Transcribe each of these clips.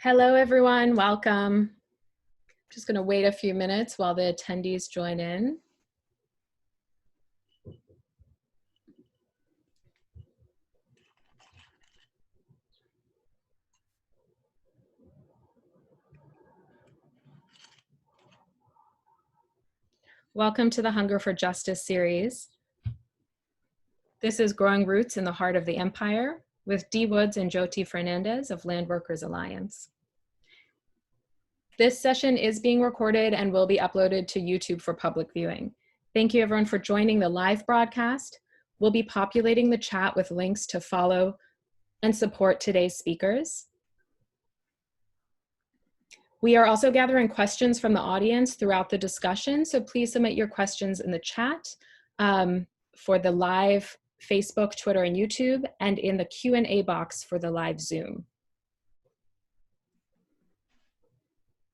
Hello, everyone. Welcome. Just going to wait a few minutes while the attendees join in. Welcome to the Hunger for Justice series. This is Growing Roots in the Heart of the Empire with Dee Woods and Jyoti Fernandes of Landworkers Alliance. This session is being recorded and will be uploaded to YouTube for public viewing. Thank you everyone for joining the live broadcast. We'll be populating the chat with links to follow and support today's speakers. We are also gathering questions from the audience throughout the discussion, so please submit your questions in the chat for the live Facebook, Twitter, and YouTube, and in the Q&A box for the live Zoom.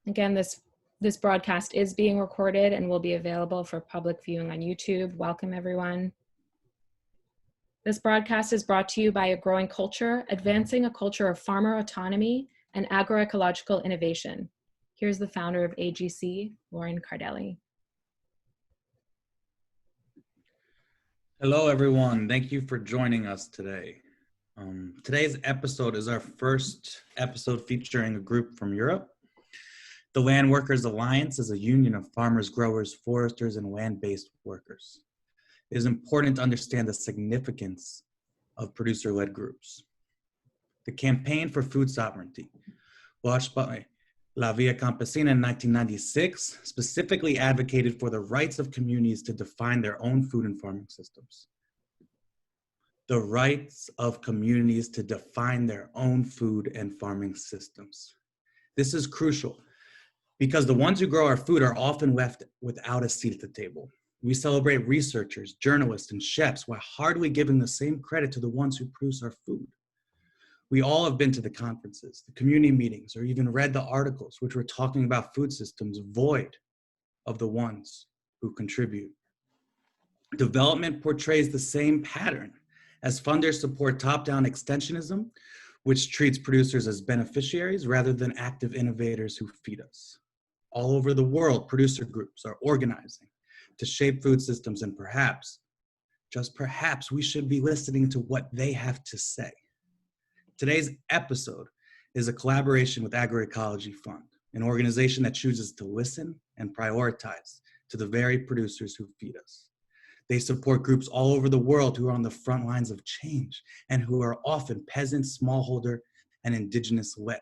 Again, this broadcast is being recorded and will be available for public viewing on YouTube. Welcome, everyone. This broadcast is brought to you by A Growing Culture, advancing a culture of farmer autonomy and agroecological innovation. Here's the founder of AGC, Lauren Cardelli. Hello, everyone. Thank you for joining us today. Today's episode is our first episode featuring a group from Europe. The Landworkers Alliance is a union of farmers, growers, foresters, and land-based workers. It is important to understand the significance of producer-led groups. The Campaign for Food Sovereignty, launched by La Via Campesina in 1996, specifically advocated for the rights of communities to define their own food and farming systems. The rights of communities to define their own food and farming systems. This is crucial because the ones who grow our food are often left without a seat at the table. We celebrate researchers, journalists, and chefs while hardly giving the same credit to the ones who produce our food. We all have been to the conferences, the community meetings, or even read the articles which were talking about food systems void of the ones who contribute. Development portrays the same pattern as funders support top-down extensionism, which treats producers as beneficiaries rather than active innovators who feed us. All over the world, producer groups are organizing to shape food systems, and perhaps, just perhaps, we should be listening to what they have to say. Today's episode is a collaboration with Agroecology Fund, an organization that chooses to listen and prioritize to the very producers who feed us. They support groups all over the world who are on the front lines of change and who are often peasant, smallholder, and indigenous-led.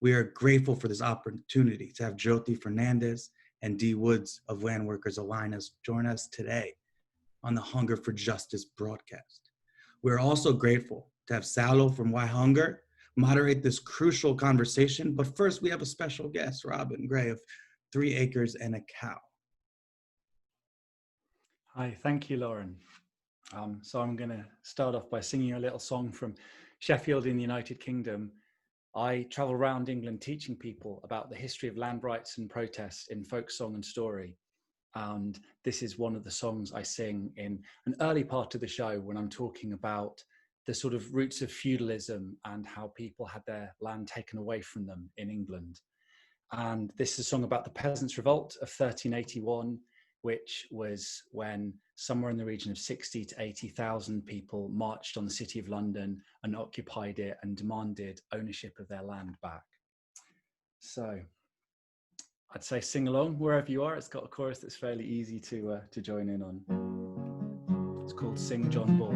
We are grateful for this opportunity to have Jyoti Fernandes and Dee Woods of Landworkers Alliance join us today on the Hunger for Justice broadcast. We're also grateful to have Salo from Why Hunger moderate this crucial conversation, but first we have a special guest, Robin Gray of 3 Acres and a Cow. Hi, thank you, Lauren. So I'm going to start off by singing a little song from Sheffield in the United Kingdom. I travel around England teaching people about the history of land rights and protest in folk song and story. And this is one of the songs I sing in an early part of the show when I'm talking about the sort of roots of feudalism and how people had their land taken away from them in England. And this is a song about the Peasants' Revolt of 1381, which was when somewhere in the region of 60 to 80,000 people marched on the City of London and occupied it and demanded ownership of their land back. So I'd say sing along wherever you are. It's got a chorus that's fairly easy to join in on. It's called Sing John Bull.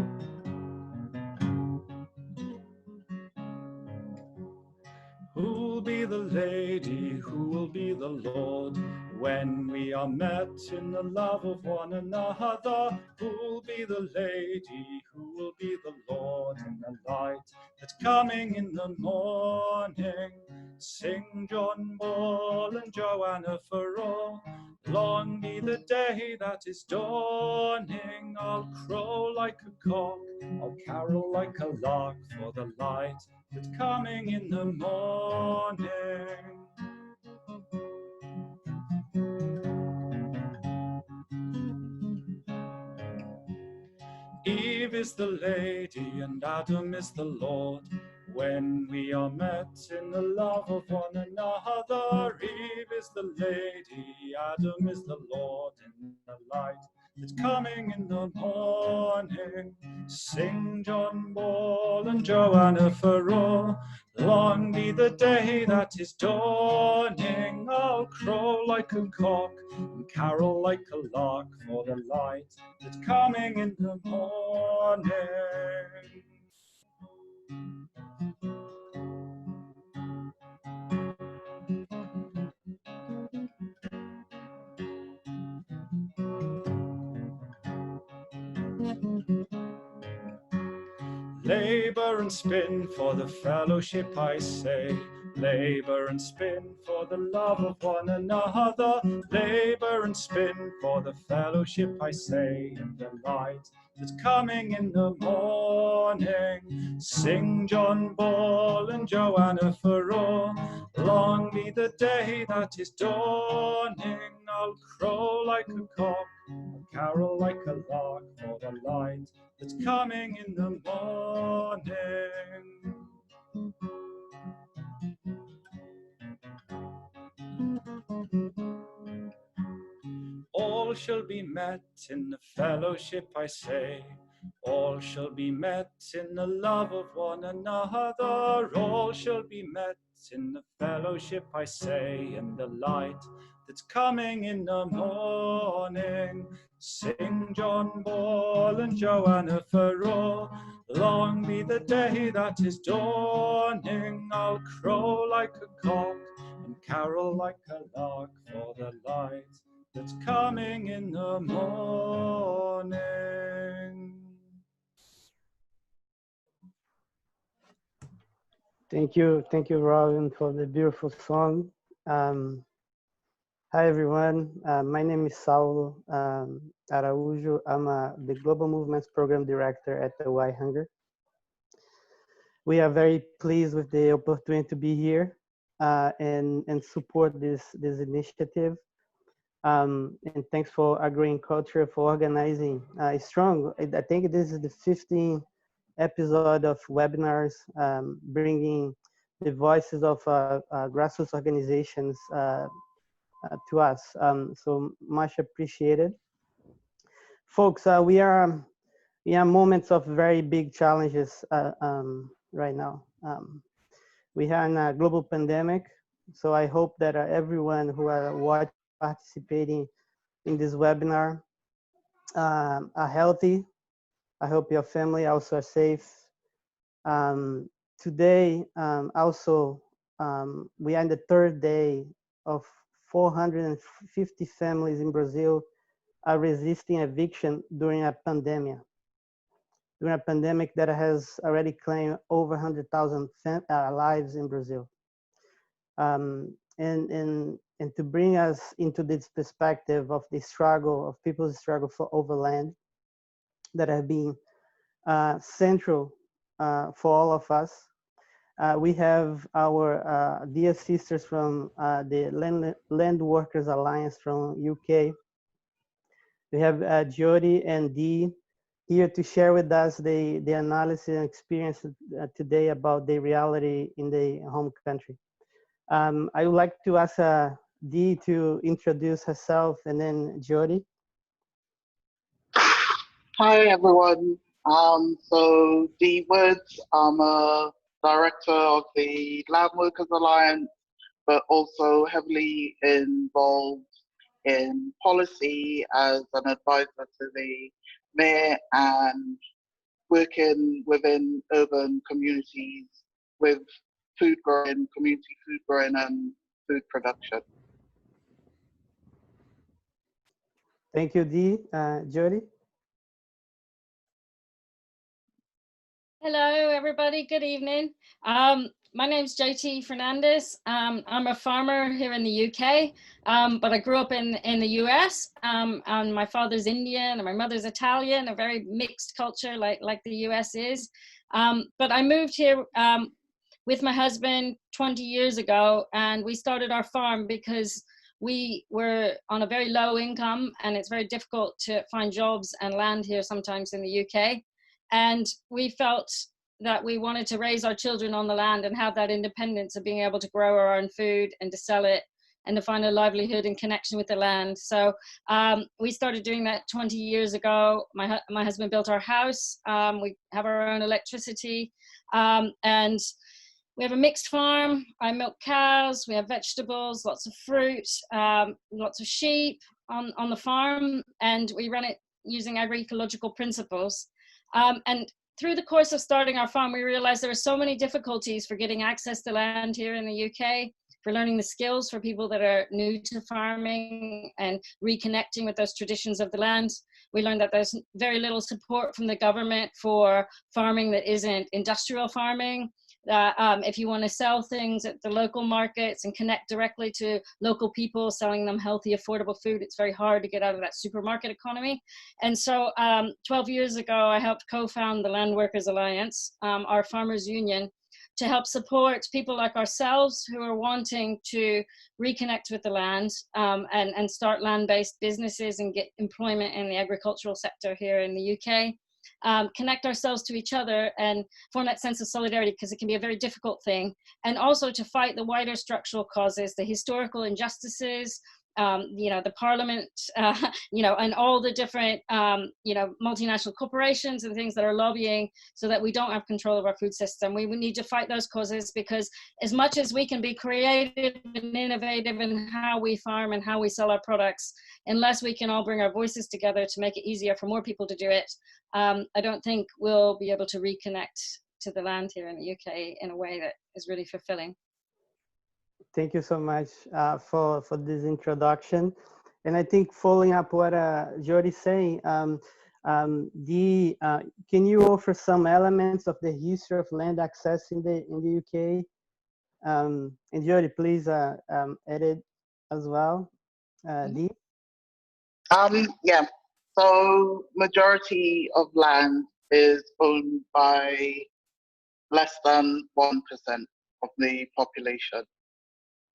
Who'll be the lady, who will be the lord, when we are met in the love of one another? Who'll be the lady, who will be the lord, in the light that's coming in the morning? Sing John Bull and Joanna for all. Long be the day that is dawning. I'll crow like a cock, I'll carol like a lark, for the light that's coming in the morning. Eve is the lady and Adam is the Lord. when we are met in the love of one another. Eve is the lady, Adam is the Lord in the light that's coming in the morning. Sing John Ball and Joanna Farrow, long be the day that is dawning. I'll crow like a cock and carol like a lark for the light that's coming in the morning. Labor and spin for the fellowship, I say. Labor and spin for the love of one another. Labor and spin for the fellowship, I say, and the light that's coming in the morning. Sing John Ball and Joanna Farrow, long be the day that is dawning. I'll crow like a cock and carol like a lark for the light that's coming in the morning. All shall be met in the fellowship, I say. All shall be met in the love of one another. All shall be met in the fellowship, I say, in the light that's coming in the morning. Sing John Ball and Joanna Farrow, long be the day that is dawning. I'll crow like a cock and carol like a lark for the light that's coming in the morning. Thank you, Robin, for the beautiful song. Hi, everyone. My name is Saulo Araújo. I'm the Global Movements Program Director at the Y Hunger. We are very pleased with the opportunity to be here and support this initiative. And thanks for Agreeing Culture for organizing strong. I think this is the 15th episode of webinars, bringing the voices of grassroots organizations to us. So much appreciated. Folks, we are in moments of very big challenges right now. We are in a global pandemic, so I hope that everyone who are participating in this webinar are healthy. I hope your family also are safe. Today, also, we are in the third day of 450 families in Brazil are resisting eviction during a pandemic. During a pandemic that has already claimed over 100,000 lives in Brazil. And to bring us into this perspective of the struggle, of people's struggle for overland that have been central for all of us. We have our dear sisters from the Landworkers Alliance from UK. We have Jyoti and Dee here to share with us the analysis and experience today about the reality in the home country. I would like to ask Dee to introduce herself and then Jyoti. Hi everyone. So Dee Woods, I'm a director of the Landworkers Alliance, but also heavily involved in policy as an advisor to the mayor and working within urban communities with food growing, community food growing and food production. Thank you, Dee. Jyoti? Hello, everybody. Good evening. My name's Jyoti Fernandes. I'm a farmer here in the UK, but I grew up in the US, and my father's Indian and my mother's Italian, a very mixed culture like the US is. But I moved here with my husband 20 years ago, and we started our farm because we were on a very low income, and it's very difficult to find jobs and land here sometimes in the UK. And we felt that we wanted to raise our children on the land and have that independence of being able to grow our own food and to sell it and to find a livelihood and connection with the land. So we started doing that 20 years ago. My husband built our house. We have our own electricity, and we have a mixed farm. I milk cows, we have vegetables, lots of fruit, lots of sheep on the farm, and we run it using agroecological principles. And through the course of starting our farm, we realized there were so many difficulties for getting access to land here in the UK, for learning the skills for people that are new to farming and reconnecting with those traditions of the land. We learned that there's very little support from the government for farming that isn't industrial farming. If you want to sell things at the local markets and connect directly to local people selling them healthy, affordable food, it's very hard to get out of that supermarket economy. And so 12 years ago, I helped co-found the Landworkers Alliance, our farmers union, to help support people like ourselves who are wanting to reconnect with the land and start land-based businesses and get employment in the agricultural sector here in the UK. Connect ourselves to each other and form that sense of solidarity, because it can be a very difficult thing, and also to fight the wider structural causes, the historical injustices, the parliament, and all the different, multinational corporations and things that are lobbying so that we don't have control of our food system. We need to fight those causes, because as much as we can be creative and innovative in how we farm and how we sell our products, unless we can all bring our voices together to make it easier for more people to do it, I don't think we'll be able to reconnect to the land here in the UK in a way that is really fulfilling. Thank you so much for this introduction. And I think following up what Jyoti is saying, can you offer some elements of the history of land access in the UK? And Jyoti, please edit as well. Dee? Yeah, so majority of land is owned by less than 1% of the population.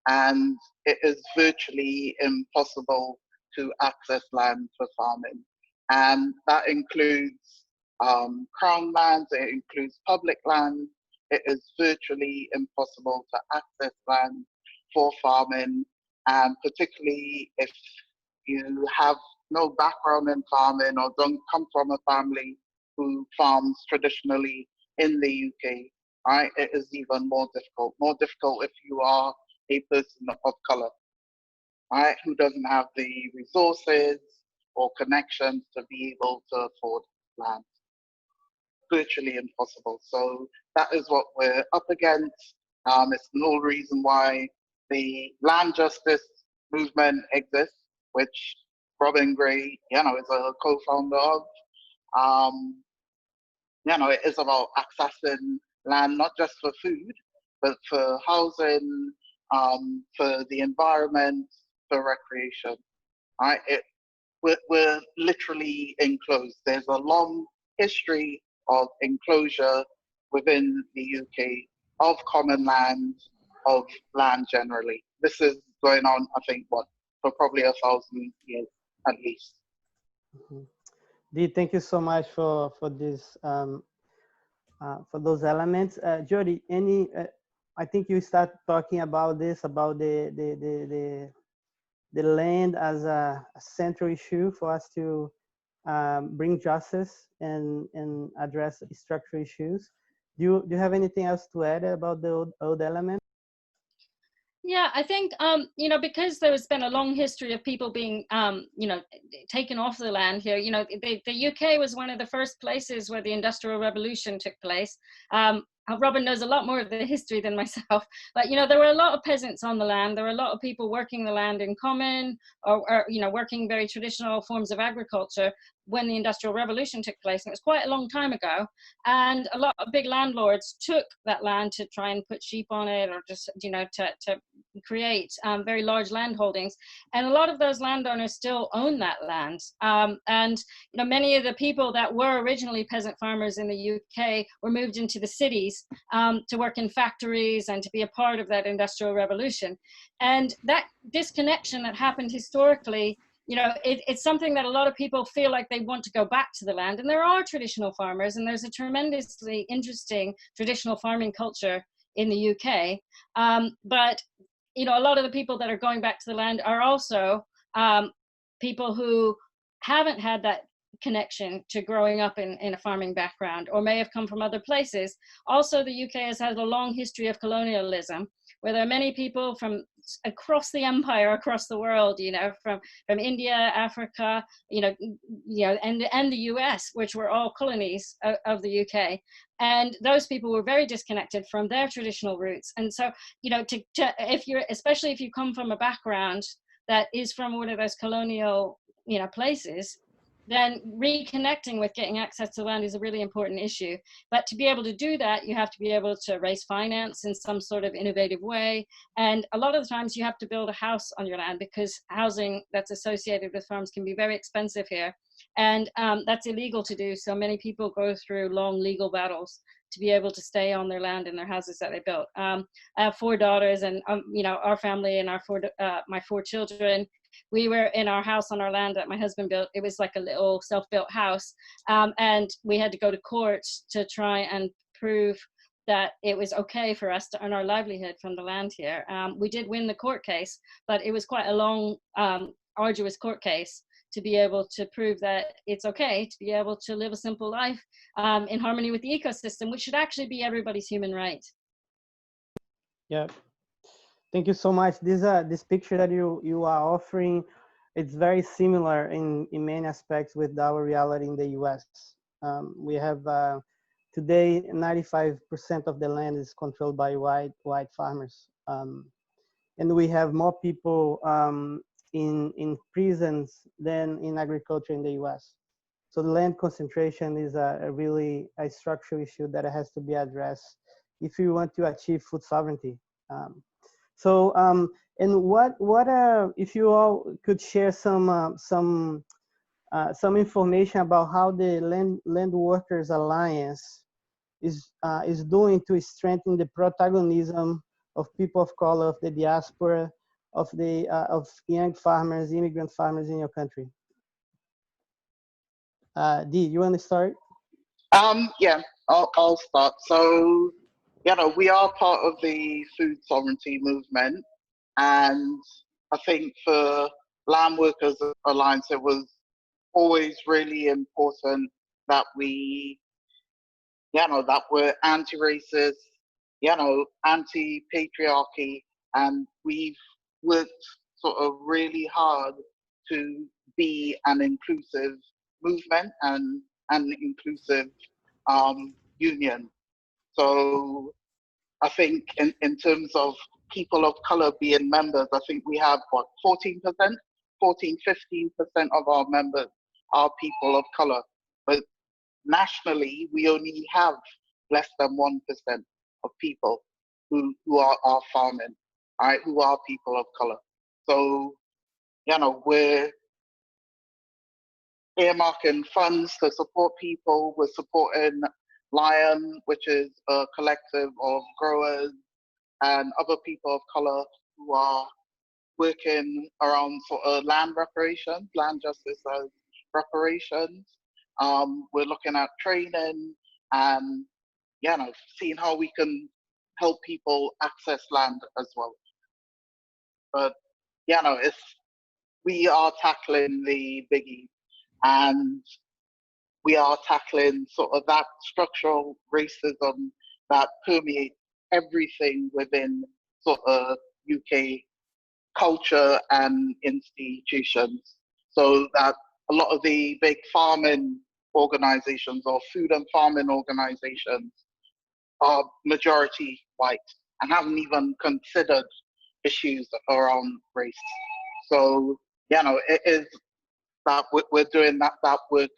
And it is virtually impossible to access land for farming. And that includes crown lands, it includes public land. It is virtually impossible to access land for farming, and particularly if you have no background in farming or don't come from a family who farms traditionally in the UK, right? It is even more difficult if you are a person of color, right, who doesn't have the resources or connections to be able to afford land. Virtually impossible. So that is what we're up against. It's no reason why the land justice movement exists, which Robin Gray, is a co-founder of. It is about accessing land, not just for food, but for housing, for the environment, for recreation. Right? We're literally enclosed. There's a long history of enclosure within the UK of common land, of land generally. This is going on, I think, for probably 1,000 years at least. Mm-hmm. Dee, thank you so much for this for those elements. Jyoti, I think you start talking about this, about the land as a central issue for us to bring justice and address structural issues. Do you have anything else to add about the old element? Yeah, I think, because there's been a long history of people being, taken off the land here, the UK was one of the first places where the Industrial Revolution took place. Robin knows a lot more of the history than myself, but there were a lot of peasants on the land. There were a lot of people working the land in common, or working very traditional forms of agriculture when the Industrial Revolution took place. And it was quite a long time ago. And a lot of big landlords took that land to try and put sheep on it, or just to create very large land holdings. And a lot of those landowners still own that land. And many of the people that were originally peasant farmers in the UK were moved into the cities to work in factories and to be a part of that Industrial Revolution. And that disconnection that happened historically you know, it's something that a lot of people feel like they want to go back to the land. And there are traditional farmers, and there's a tremendously interesting traditional farming culture in the UK. But, you know, a lot of the people that are going back to the land are also people who haven't had that connection to growing up in a farming background, or may have come from other places. Also, the UK has had a long history of colonialism, where there are many people from across the empire, across the world, you know, from India, Africa, and the US, which were all colonies of the UK. And those people were very disconnected from their traditional roots. And so, you know, especially if you come from a background that is from one of those colonial, you know, places, then reconnecting with getting access to land is a really important issue. But to be able to do that, you have to be able to raise finance in some sort of innovative way. And a lot of the times you have to build a house on your land, because housing that's associated with farms can be very expensive here. And that's illegal to do. So many people go through long legal battles to be able to stay on their land and their houses that they built. I have 4 daughters, and you know, our family and my 4 children, we were in our house on our land that my husband built. It was like a little self-built house, and we had to go to court to try and prove that it was okay for us to earn our livelihood from the land here. We did win the court case, but it was quite a long, arduous court case to be able to prove that it's okay to be able to live a simple life in harmony with the ecosystem, which should actually be everybody's human right. Yeah, thank you so much. This picture that you are offering, it's very similar in many aspects with our reality in the US. We have today 95% of the land is controlled by white farmers, and we have more people in prisons than in agriculture in the US. So the land concentration is really a structural issue that has to be addressed if you want to achieve food sovereignty. And what if you all could share some information about how the Landworkers Alliance is doing to strengthen the protagonism of people of color, of the diaspora, of young farmers, immigrant farmers in your country. Dee, you want to start? Yeah, I'll start. So, you know, we are part of the food sovereignty movement, and I think for Landworkers Alliance, it was always really important that we, you know, that we're anti-racist, you know, anti-patriarchy, and we've worked sort of really hard to be an inclusive movement and an inclusive union. So I think in terms of people of color being members, I think we have what, 14%, 15% of our members are people of color. But nationally, we only have less than 1% of people who are farming, right, who are people of color. So, you know, we're earmarking funds to support people. We're supporting Lion, which is a collective of growers and other people of color who are working around sort of land reparations, land justice as reparations. We're looking at training and, you know, seeing how we can help people access land as well. But, you know, we are tackling the biggie, and we are tackling sort of that structural racism that permeates everything within sort of UK culture and institutions. So that a lot of the big farming organizations or food and farming organizations are majority white and haven't even considered issues around race. So, you know, it is that we're doing that work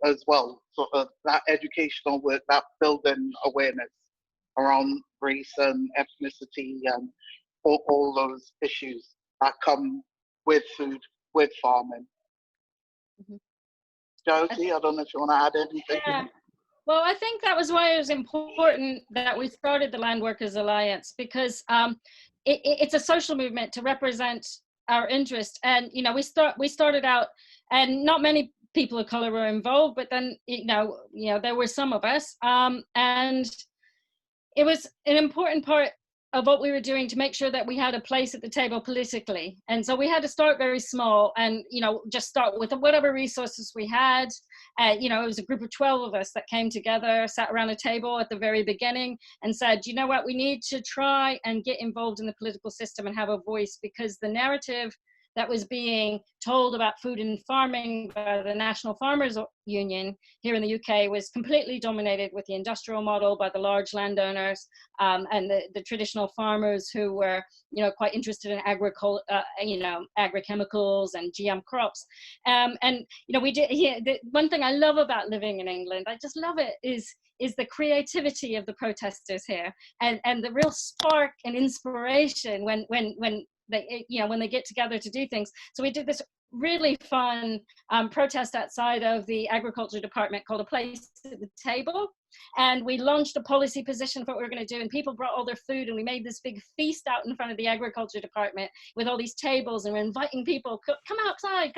as well, sort of that educational work, that building awareness around race and ethnicity and all those issues that come with food, with farming. Mm-hmm. Jyoti, I don't know if you want to add anything. Yeah. Well, I think that was why it was important that we started the Landworkers Alliance, because it's a social movement to represent our interest. And we started out, and not many people of color were involved, but then there were some of us, and it was an important part of what we were doing to make sure that we had a place at the table politically. And so we had to start very small and, just start with whatever resources we had. It was a group of 12 of us that came together, sat around a table at the very beginning and said, you know what, we need to try and get involved in the political system and have a voice, because the narrative that was being told about food and farming by the National Farmers Union here in the UK was completely dominated with the industrial model by the large landowners, and the traditional farmers who were, quite interested in agrochemicals and GM crops. The one thing I love about living in England, I just love it, is the creativity of the protesters here, and the real spark and inspiration when they get together to do things. So we did this really fun protest outside of the agriculture department called A Place at the Table, and we launched a policy position for what we were going to do, and people brought all their food, and we made this big feast out in front of the agriculture department with all these tables, and we're inviting people, come outside,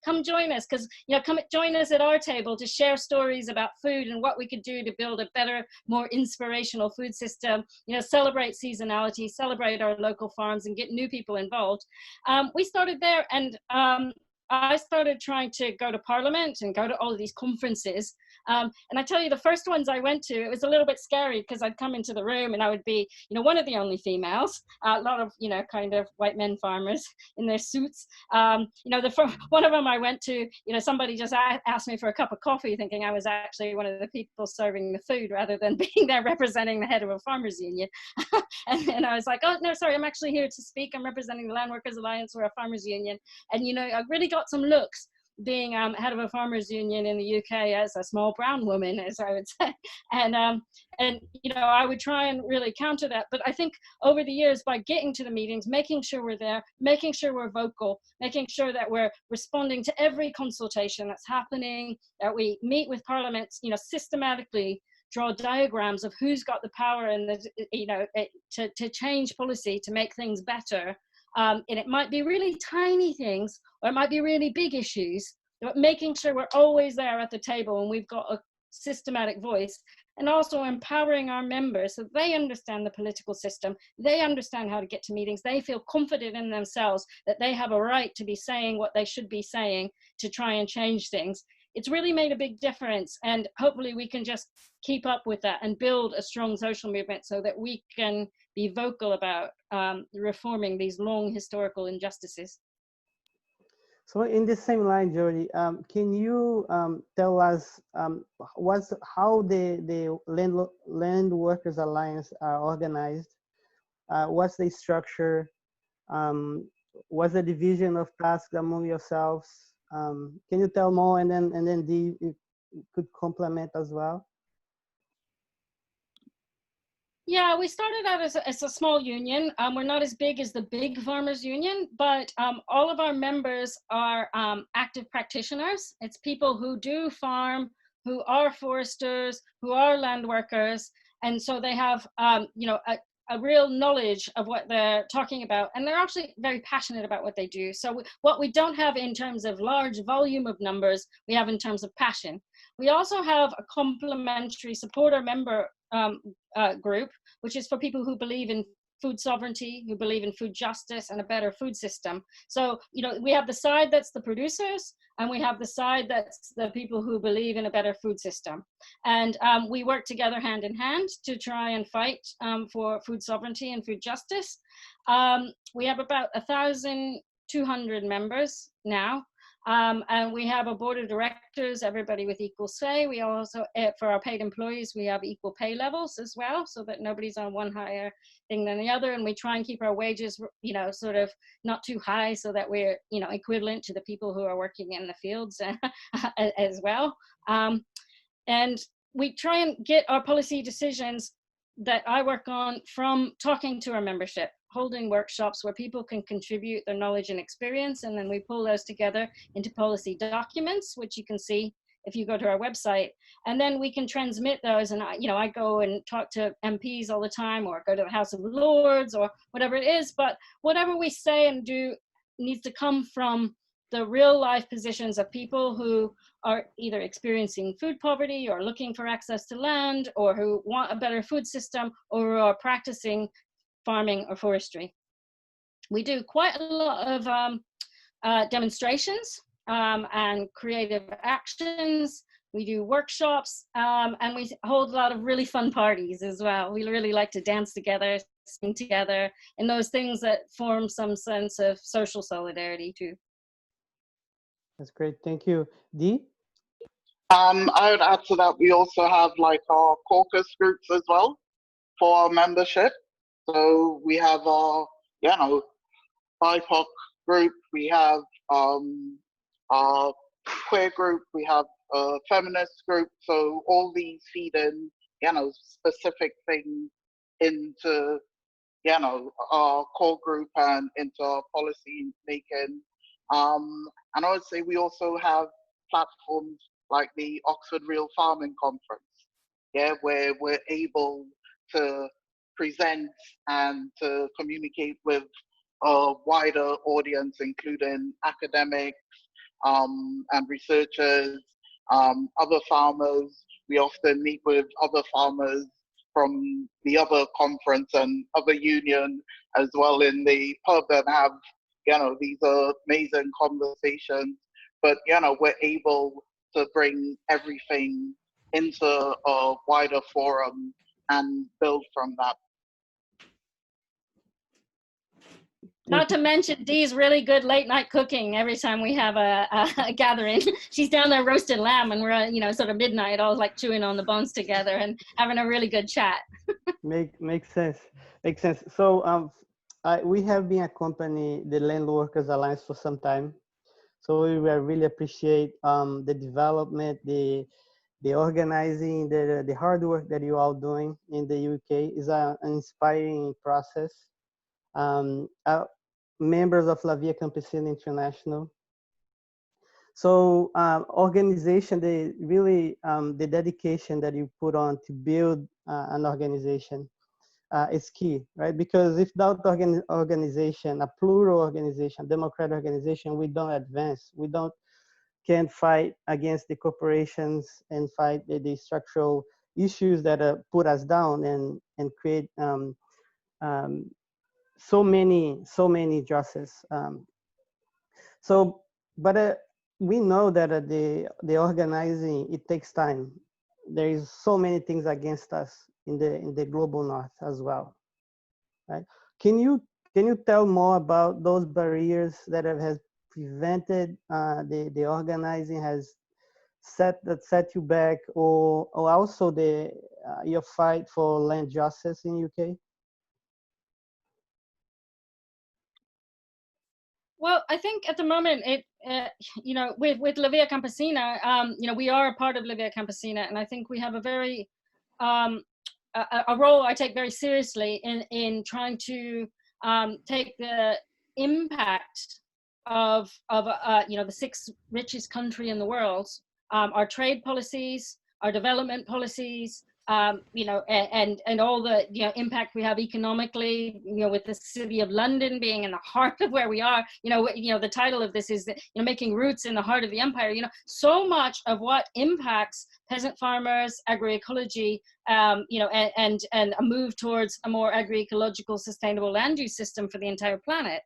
come join us, because come join us at our table to share stories about food and what we could do to build a better, more inspirational food system, celebrate seasonality, celebrate our local farms, and get new people involved. We started there, and I started trying to go to Parliament and go to all of these conferences. And I tell you, the first ones I went to, it was a little bit scary, because I'd come into the room and I would be, one of the only females, a lot of, kind of white men farmers in their suits. One of them I went to, somebody just asked me for a cup of coffee, thinking I was actually one of the people serving the food rather than being there representing the head of a farmers union. and I was like, oh, no, sorry, I'm actually here to speak. I'm representing the Landworkers Alliance. We're a farmers union. And, I really got some looks being head of a farmers union in the UK as a small brown woman, as I would say. And I would try and really counter that. But I think over the years, by getting to the meetings, making sure we're there, making sure we're vocal, making sure that we're responding to every consultation that's happening, that we meet with parliaments, systematically draw diagrams of who's got the power and to change policy, to make things better. And it might be really tiny things, or it might be really big issues, but making sure we're always there at the table and we've got a systematic voice, and also empowering our members so they understand the political system, they understand how to get to meetings, they feel confident in themselves that they have a right to be saying what they should be saying to try and change things. It's really made a big difference, and hopefully we can just keep up with that and build a strong social movement so that we can be vocal about reforming these long historical injustices. So in the same line, Jyoti, can you tell us how the Landworkers Alliance are organized? What's the structure? What's the division of tasks among yourselves? Can you tell more, and then Dee, you could complement as well? Yeah, we started out as a small union. We're not as big as the big farmers union, but all of our members are active practitioners. It's people who do farm, who are foresters, who are land workers. And so they have, a real knowledge of what they're talking about. And they're actually very passionate about what they do. So what we don't have in terms of large volume of numbers, we have in terms of passion. We also have a complementary supporter member group, which is for people who believe in food sovereignty, who believe in food justice and a better food system. So, we have the side that's the producers, and we have the side that's the people who believe in a better food system. And we work together hand in hand to try and fight for food sovereignty and food justice. We have about 1,200 members now. And we have a board of directors, everybody with equal say. We also, for our paid employees, we have equal pay levels as well, so that nobody's on one higher thing than the other. And we try and keep our wages, sort of not too high, so that we're, equivalent to the people who are working in the fields as well. And we try and get our policy decisions that I work on from talking to our membership, holding workshops where people can contribute their knowledge and experience, and then we pull those together into policy documents, which you can see if you go to our website, and then we can transmit those. And I go and talk to MPs all the time, or go to the House of Lords, or whatever it is, but whatever we say and do needs to come from the real life positions of people who are either experiencing food poverty or looking for access to land, or who want a better food system, or who are practicing farming or forestry. We do quite a lot of demonstrations and creative actions. We do workshops, and we hold a lot of really fun parties as well. We really like to dance together, sing together, and those things that form some sense of social solidarity too. That's great. Thank you. Dee? I would add to that, we also have like our caucus groups as well for our membership. So we have our, BIPOC group, we have our queer group, we have a feminist group. So all these feed in, specific things into, our core group and into our policy making. And I would say we also have platforms like the Oxford Real Farming Conference, where we're able to present and to communicate with a wider audience, including academics and researchers, other farmers. We often meet with other farmers from the other conference and other union as well in the pub, and have these amazing conversations. But we're able to bring everything into a wider forum and build from that. Not to mention Dee's really good late night cooking every time we have a gathering. She's down there roasting lamb, and we're sort of midnight, all like chewing on the bones together and having a really good chat. Makes sense. Makes sense. So we have been accompanying the Landworkers Alliance for some time. So we really appreciate the development, the organizing, the hard work that you all doing in the UK. Is an inspiring process. Members of La Via Campesina International. So organization, the dedication that you put on to build an organization is key, right? Because if without organization, a plural organization, democratic organization, we don't advance. We can't fight against the corporations and fight the structural issues that put us down and create so many injustices. But we know that the organizing, it takes time. There is so many things against us in the global north as well, right? Can you tell more about those barriers that has prevented the organizing, has set you back, or also your fight for land justice in UK? Well, I think at the moment, with La Via Campesina, we are a part of La Via Campesina, and I think we have a very a role I take very seriously in trying to take the impact of the sixth richest country in the world, our trade policies, our development policies, and all the impact we have economically, with the city of London being in the heart of where we are. The title of this is making roots in the heart of the empire. So much of what impacts peasant farmers, agroecology, and a move towards a more agroecological, sustainable land use system for the entire planet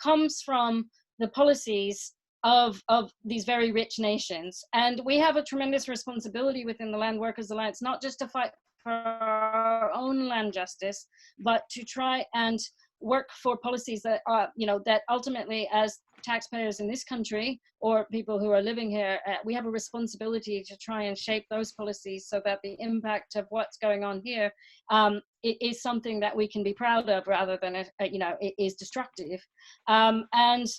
comes from the policies of these very rich nations. And we have a tremendous responsibility within the Landworkers Alliance, not just to fight for our own land justice, but to try and work for policies that are, that ultimately, as taxpayers in this country or people who are living here, we have a responsibility to try and shape those policies so that the impact of what's going on here it is something that we can be proud of, rather than it is destructive. And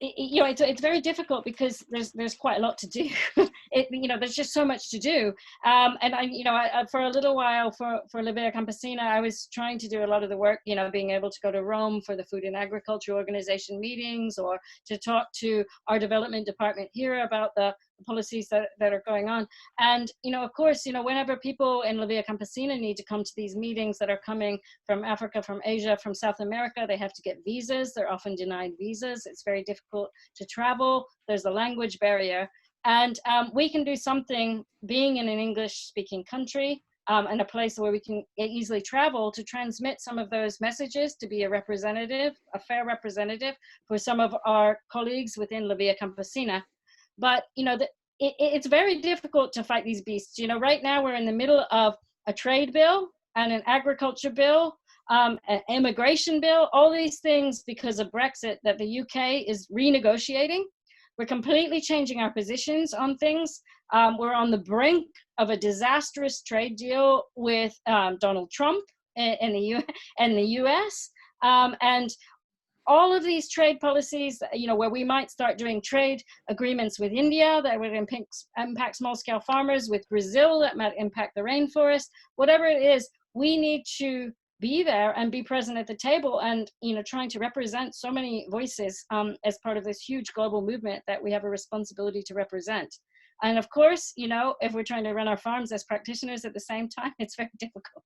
it's very difficult because there's quite a lot to do. There's just so much to do. And I for a little while for La Via Campesina, I was trying to do a lot of the work, being able to go to Rome for the Food and Agriculture Organization meetings, or to talk to our development department here about the policies that are going on. And, of course, whenever people in La Via Campesina need to come to these meetings that are coming from Africa, from Asia, from South America, they have to get visas. They're often denied visas. It's very difficult to travel. There's a language barrier. And we can do something, being in an English-speaking country, and a place where we can easily travel, to transmit some of those messages, to be a representative, a fair representative for some of our colleagues within La Via Campesina. But, it's very difficult to fight these beasts. Right now we're in the middle of a trade bill and an agriculture bill, an immigration bill, all these things because of Brexit that the UK is renegotiating. We're completely changing our positions on things. We're on the brink of a disastrous trade deal with Donald Trump in the US. And all of these trade policies, where we might start doing trade agreements with India that would impact small-scale farmers, with Brazil that might impact the rainforest, whatever it is, we need to be there and be present at the table, and trying to represent so many voices as part of this huge global movement that we have a responsibility to represent. And of course, if we're trying to run our farms as practitioners at the same time, it's very difficult.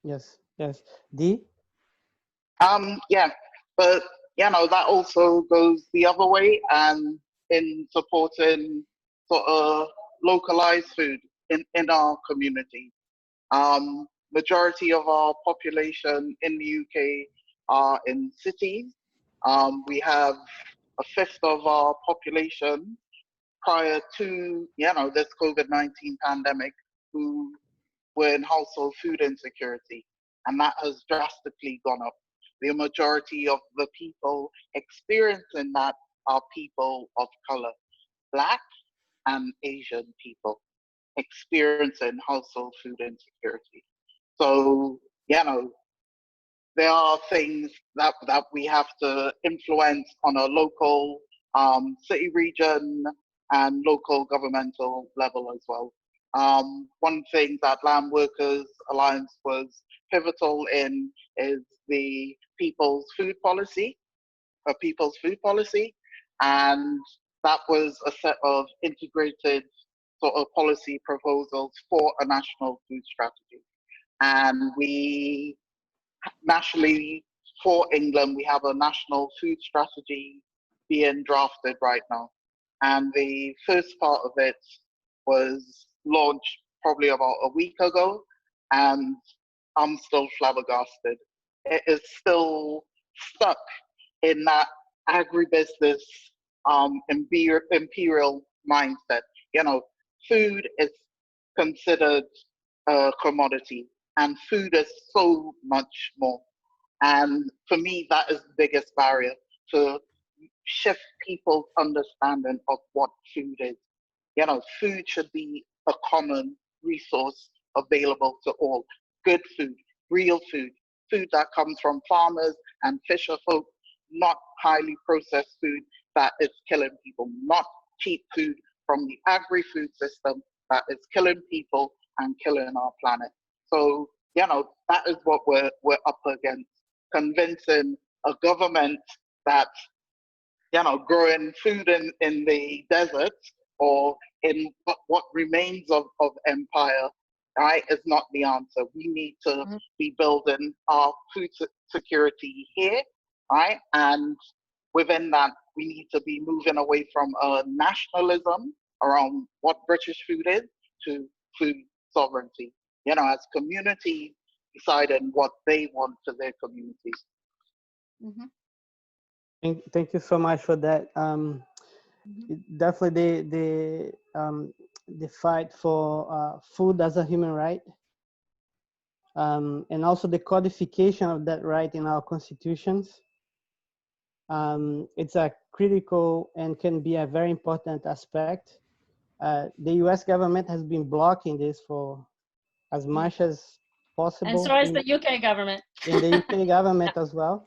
Yes. Dee? Yeah, but that also goes the other way, and in supporting sort of localized food in our community. Majority of our population in the UK are in cities. We have a fifth of our population prior to this COVID-19 pandemic who were in household food insecurity, and that has drastically gone up. The majority of the people experiencing that are people of color, Black and Asian people experiencing household food insecurity. So, there are things that we have to influence on a local, city, region, and local governmental level as well. One thing that Landworkers Alliance was pivotal in is the People's Food Policy, and that was a set of integrated sort of policy proposals for a national food strategy. And we nationally, for England, we have a national food strategy being drafted right now. And the first part of it was launched probably about a week ago, and I'm still flabbergasted. It is still stuck in that agribusiness imperial mindset. Food is considered a commodity, and food is so much more. And for me, that is the biggest barrier to shift people's understanding of what food is. Food should be a common resource available to all. Good food, real food, food that comes from farmers and fisher folk, not highly processed food that is killing people, not cheap food from the agri-food system that is killing people and killing our planet. So, that is what we're up against, convincing a government that, growing food in the desert or in what remains of empire, right, is not the answer. We need to be building our food security here, right? And within that, we need to be moving away from a nationalism around what British food is to food sovereignty. As communities deciding what they want for their communities. Thank you so much for that. Definitely the fight for food as a human right, and also the codification of that right in our constitutions. It's a critical and can be a very important aspect. The US government has been blocking this for as much as possible. And so has the UK government. In the UK government as well.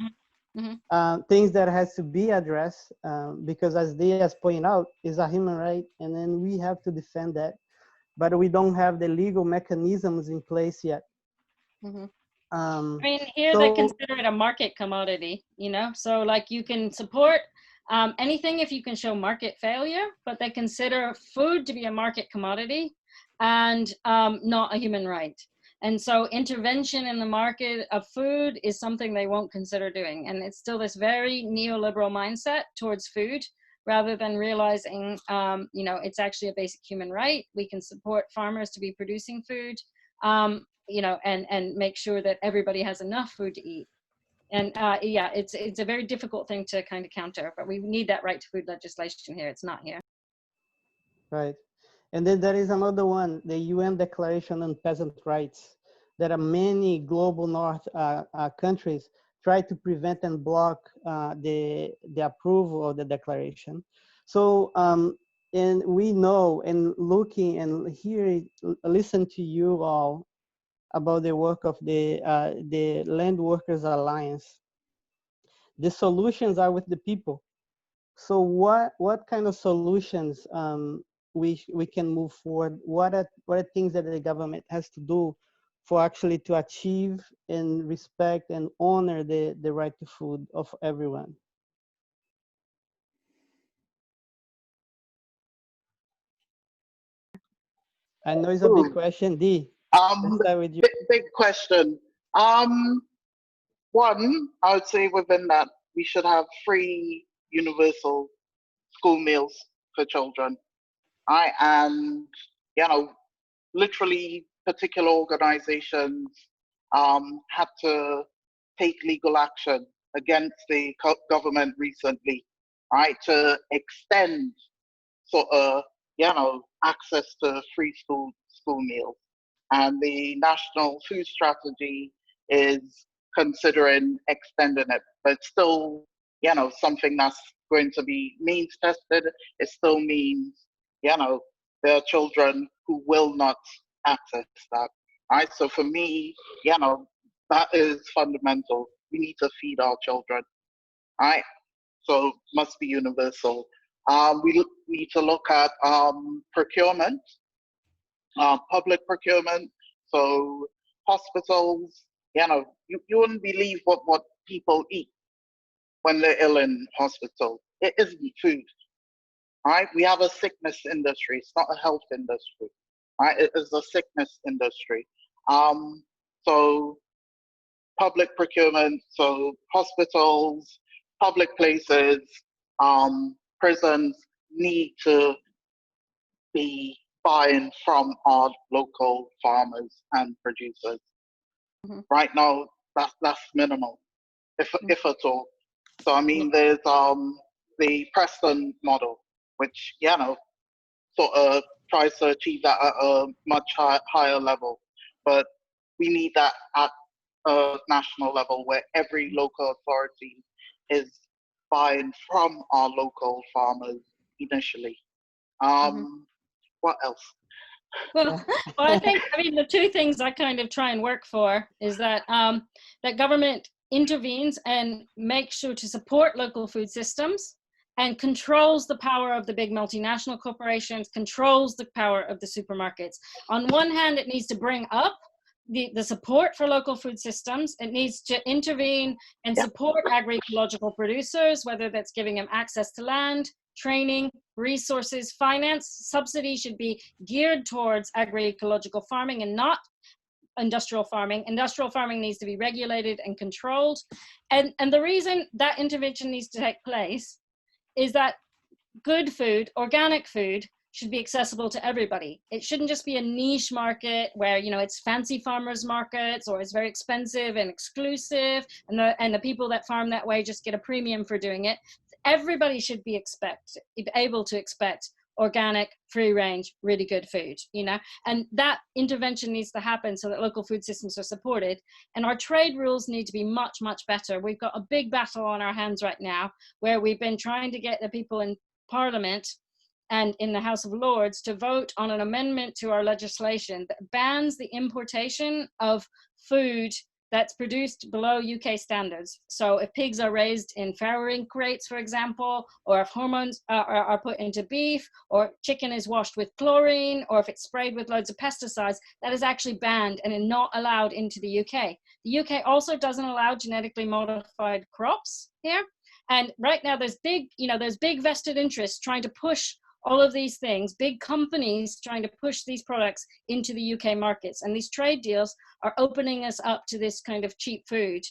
Things that has to be addressed, because as they has pointed out, is a human right, and then we have to defend that. But we don't have the legal mechanisms in place yet. Here they consider it a market commodity, so like you can support Anything if you can show market failure, but they consider food to be a market commodity and not a human right. And so intervention in the market of food is something they won't consider doing. And it's still this very neoliberal mindset towards food, rather than realizing, you know, it's actually a basic human right. We can support farmers to be producing food, you know, and make sure that everybody has enough food to eat. And yeah, it's a very difficult thing to kind of counter, but we need that right to food legislation here. It's not here. Right. And then there is another one, the UN Declaration on Peasant Rights. There are many global North countries try to prevent and block the approval of the declaration. So, and we know, and looking and hearing, listen to you all about the work of the Landworkers Alliance. The solutions are with the people. So what kind of solutions we can move forward? What are things that the government has to do for actually to achieve and respect and honor the right to food of everyone? I know it's a big question, D. Let's start with you. Big question. One, I would say within that, we should have free universal school meals for children. And, you know, literally particular organizations had to take legal action against the government recently, right, to extend sort of, you know, access to free school meals. And the National Food Strategy is considering extending it, but still, you know, something that's going to be means tested. It still means, you know, there are children who will not access that. Right. So for me, you know, that is fundamental. We need to feed our children. Right. So must be universal. We need to look at procurement, public procurement. So hospitals, you know, you wouldn't believe what people eat when they're ill in hospital. It isn't food. Right? We have a sickness industry. It's not a health industry. Right? It is a sickness industry. So public procurement, so hospitals, public places, prisons need to be buying from our local farmers and producers. Mm-hmm. Right now, that's minimal, if at all. So I mean, there's the Preston model, which, you know, sort of tries to achieve that at a much higher level. But we need that at a national level where every local authority is buying from our local farmers initially. What else? Well, I think, I mean, the two things I kind of try and work for is that that government intervenes and makes sure to support local food systems and controls the power of the big multinational corporations, controls the power of the supermarkets. On one hand, it needs to bring up the support for local food systems. It needs to intervene and support agroecological producers, whether that's giving them access to land, training, resources, finance. Subsidies should be geared towards agroecological farming and not industrial farming. Industrial farming needs to be regulated and controlled. And the reason that intervention needs to take place is that good food, organic food, should be accessible to everybody. It shouldn't just be a niche market where, you know, it's fancy farmers markets or it's very expensive and exclusive, and the people that farm that way just get a premium for doing it. Everybody should be able to expect organic, free range, really good food, you know, and that intervention needs to happen so that local food systems are supported. And our trade rules need to be much, much better. We've got a big battle on our hands right now where we've been trying to get the people in Parliament and in the House of Lords to vote on an amendment to our legislation that bans the importation of food that's produced below UK standards. So if pigs are raised in farrowing crates, for example, or if hormones are put into beef, or chicken is washed with chlorine, or if it's sprayed with loads of pesticides, that is actually banned and not allowed into the UK. The UK also doesn't allow genetically modified crops here. And right now there's big vested interests trying to push all of these things, big companies trying to push these products into the UK markets. And these trade deals are opening us up to this kind of cheap food,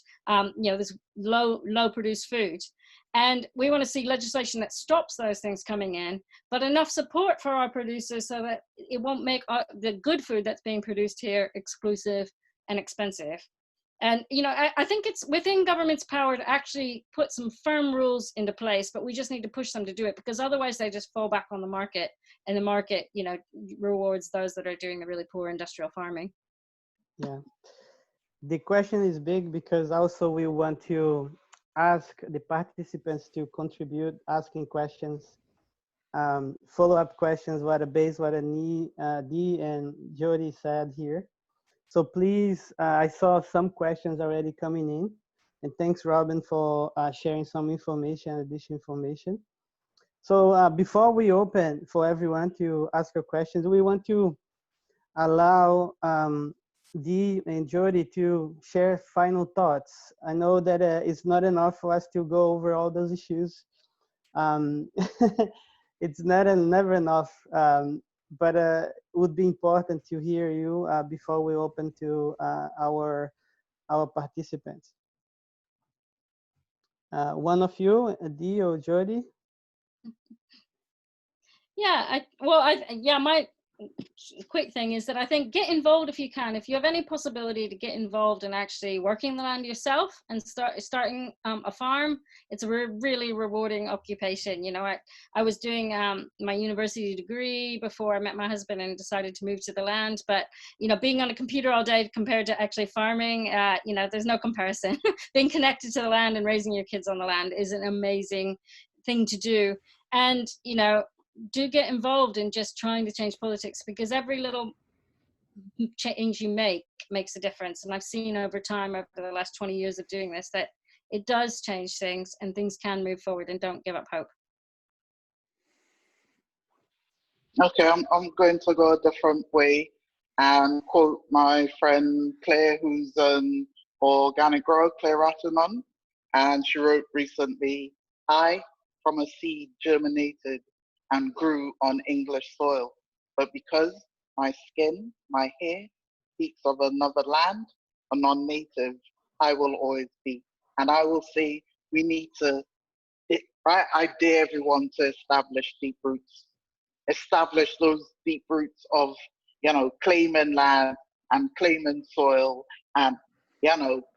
this low produced food. And we want to see legislation that stops those things coming in, but enough support for our producers so that it won't make the good food that's being produced here exclusive and expensive. And, I think it's within government's power to actually put some firm rules into place, but we just need to push them to do it, because otherwise they just fall back on the market, and the market, rewards those that are doing the really poor industrial farming. Yeah. The question is big because also we want to ask the participants to contribute, asking questions, follow-up questions, what Dee and Jyoti said here. So please, I saw some questions already coming in, and thanks, Robin, for sharing some information, additional information. So before we open for everyone to ask your questions, we want to allow Dee and Jyoti to share final thoughts. I know that it's not enough for us to go over all those issues. It's never enough. But it would be important to hear you before we open to our participants. One of you, Dee or Jyoti? Yeah, my quick thing is that I think get involved if you can. If you have any possibility to get involved in actually working the land yourself and starting a farm, it's a really rewarding occupation. I was doing my university degree before I met my husband and decided to move to the land. But being on a computer all day compared to actually farming, there's no comparison. Being connected to the land and raising your kids on the land is an amazing thing to do. And do get involved in just trying to change politics, because every little change you make makes a difference. And I've seen over time, over the last 20 years of doing this, that it does change things and things can move forward, and don't give up hope. Okay, I'm going to go a different way and quote my friend Claire, who's an organic grower, Claire Rattenon, and she wrote recently, "I, from a seed, germinated and grew on English soil, but because my skin, my hair, speaks of another land, a non-native, I will always be." And I will say we need to, right? I dare everyone to establish deep roots. Establish those deep roots of, claiming land and claiming soil and,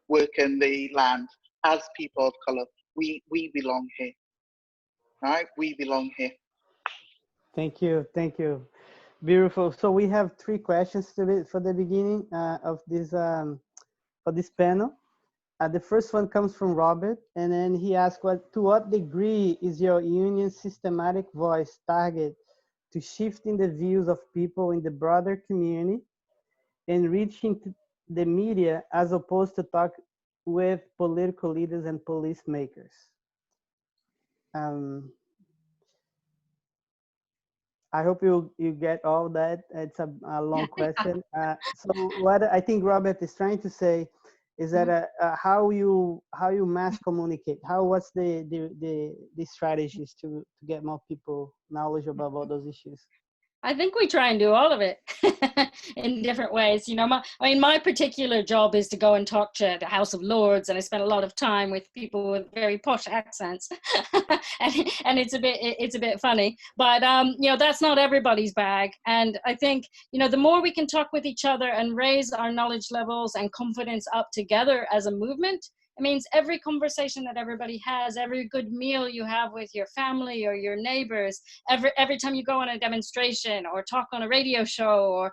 working the land as people of color. We belong here, right? We belong here. Thank you. Beautiful. So we have 3 questions for the beginning of this for this panel. The first one comes from Robert, and then he asked, to what degree is your union's systematic voice target to shifting the views of people in the broader community and reaching the media, as opposed to talk with political leaders and policymakers? I hope you get all that. It's a long question. So what I think Robert is trying to say is that how you mass communicate, what's the strategies to get more people knowledgeable about those issues? I think we try and do all of it in different ways. My particular job is to go and talk to the House of Lords, and I spend a lot of time with people with very posh accents, and it's a bit funny. But that's not everybody's bag. And I think the more we can talk with each other and raise our knowledge levels and confidence up together as a movement, it means every conversation that everybody has, every good meal you have with your family or your neighbors, every time you go on a demonstration or talk on a radio show, or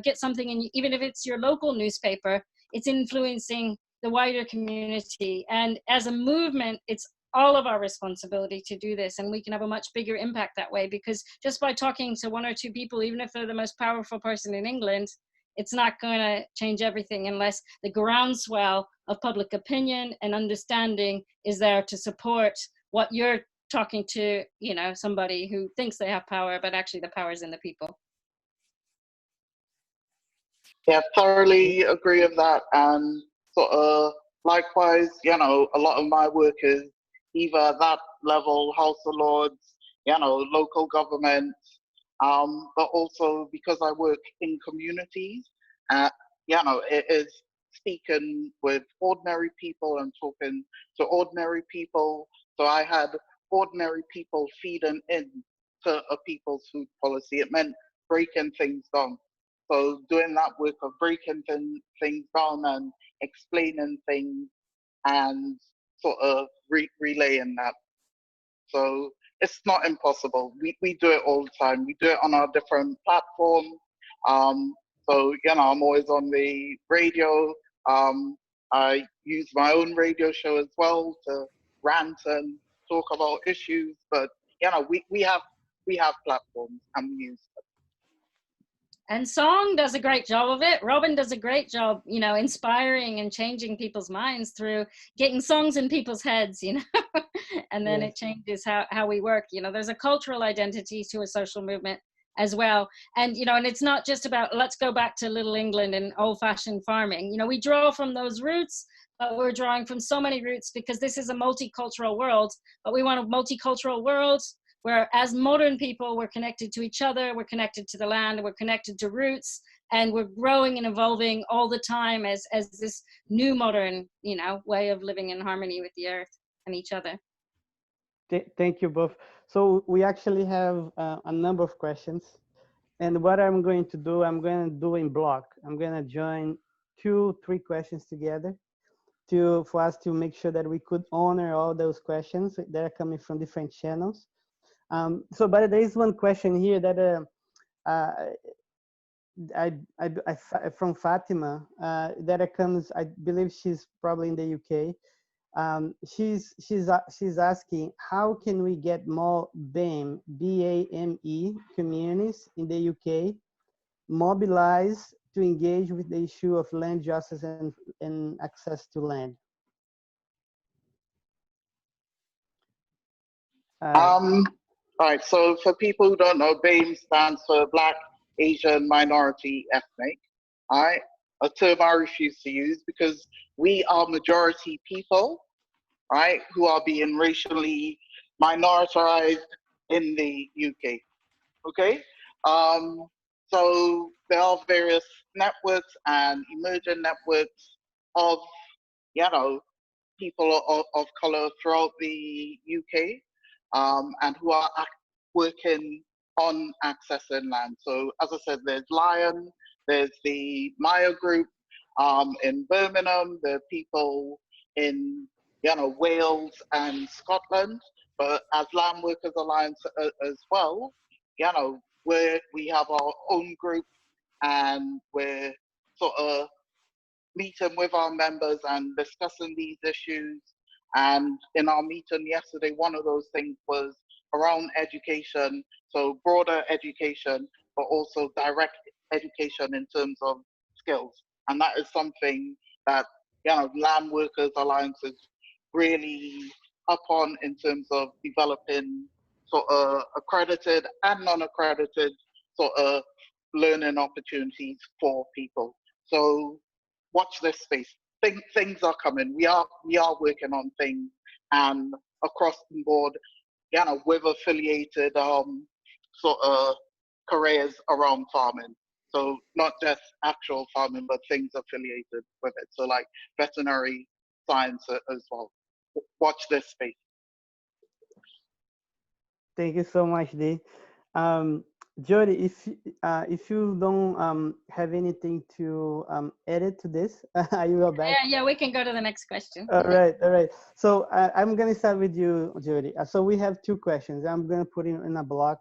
get something in, even if it's your local newspaper, it's influencing the wider community. And as a movement, it's all of our responsibility to do this, and we can have a much bigger impact that way, because just by talking to 1 or 2 people, even if they're the most powerful person in England, it's not going to change everything unless the groundswell of public opinion and understanding is there to support what you're talking to, somebody who thinks they have power, but actually the power is in the people. Yeah, thoroughly agree with that. And sort of likewise, a lot of my work is either at that level, House of Lords, local government, but also because I work in communities, it is speaking with ordinary people and talking to ordinary people. So I had ordinary people feeding in to a people's food policy. It meant breaking things down. So doing that work of breaking things down and explaining things and sort of relaying that. So it's not impossible. We do it all the time. We do it on our different platforms. So, I'm always on the radio. I use my own radio show as well to rant and talk about issues. But, we have platforms and we use them. And song does a great job of it. Robin does a great job, inspiring and changing people's minds through getting songs in people's heads, and then it changes how we work. There's a cultural identity to a social movement as well. And, and it's not just about, let's go back to Little England and old-fashioned farming. We draw from those roots, but we're drawing from so many roots because this is a multicultural world, but we want a multicultural world where as modern people, we're connected to each other, we're connected to the land, we're connected to roots, and we're growing and evolving all the time as this new modern, way of living in harmony with the earth and each other. Thank you both. So we actually have a number of questions. And what I'm going to do, I'm going to do in block. I'm going to join 2-3 questions together for us to make sure that we could honor all those questions that are coming from different channels. But there is one question here that from Fatima that comes. I believe she's probably in the UK. She's asking, how can we get more BAME communities in the UK mobilized to engage with the issue of land justice and access to land? All right, so for people who don't know, BAME stands for Black, Asian, Minority, Ethnic. All right, a term I refuse to use because we are majority people, right, who are being racially minoritized in the UK. Okay, so there are various networks and emerging networks of, people of color throughout the UK. And who are working on accessing land. So as I said, there's Lion, there's the Maya group in Birmingham, there are people in Wales and Scotland, but as Landworkers Alliance as well, we have our own group and we're sort of meeting with our members and discussing these issues. And in our meeting yesterday, one of those things was around education, so broader education, but also direct education in terms of skills. And that is something that, Landworkers Alliance is really up on in terms of developing sort of accredited and non-accredited sort of learning opportunities for people. So watch this space. Things are coming. We are working on things, and across the board, with affiliated sort of careers around farming. So not just actual farming, but things affiliated with it. So like veterinary science as well. Watch this space. Thank you so much, Dee. Jyoti, if you don't have anything to edit to this, are you back? Yeah, we can go to the next question. All right. So I'm going to start with you, Jyoti. So we have 2 questions. I'm going to put in a block.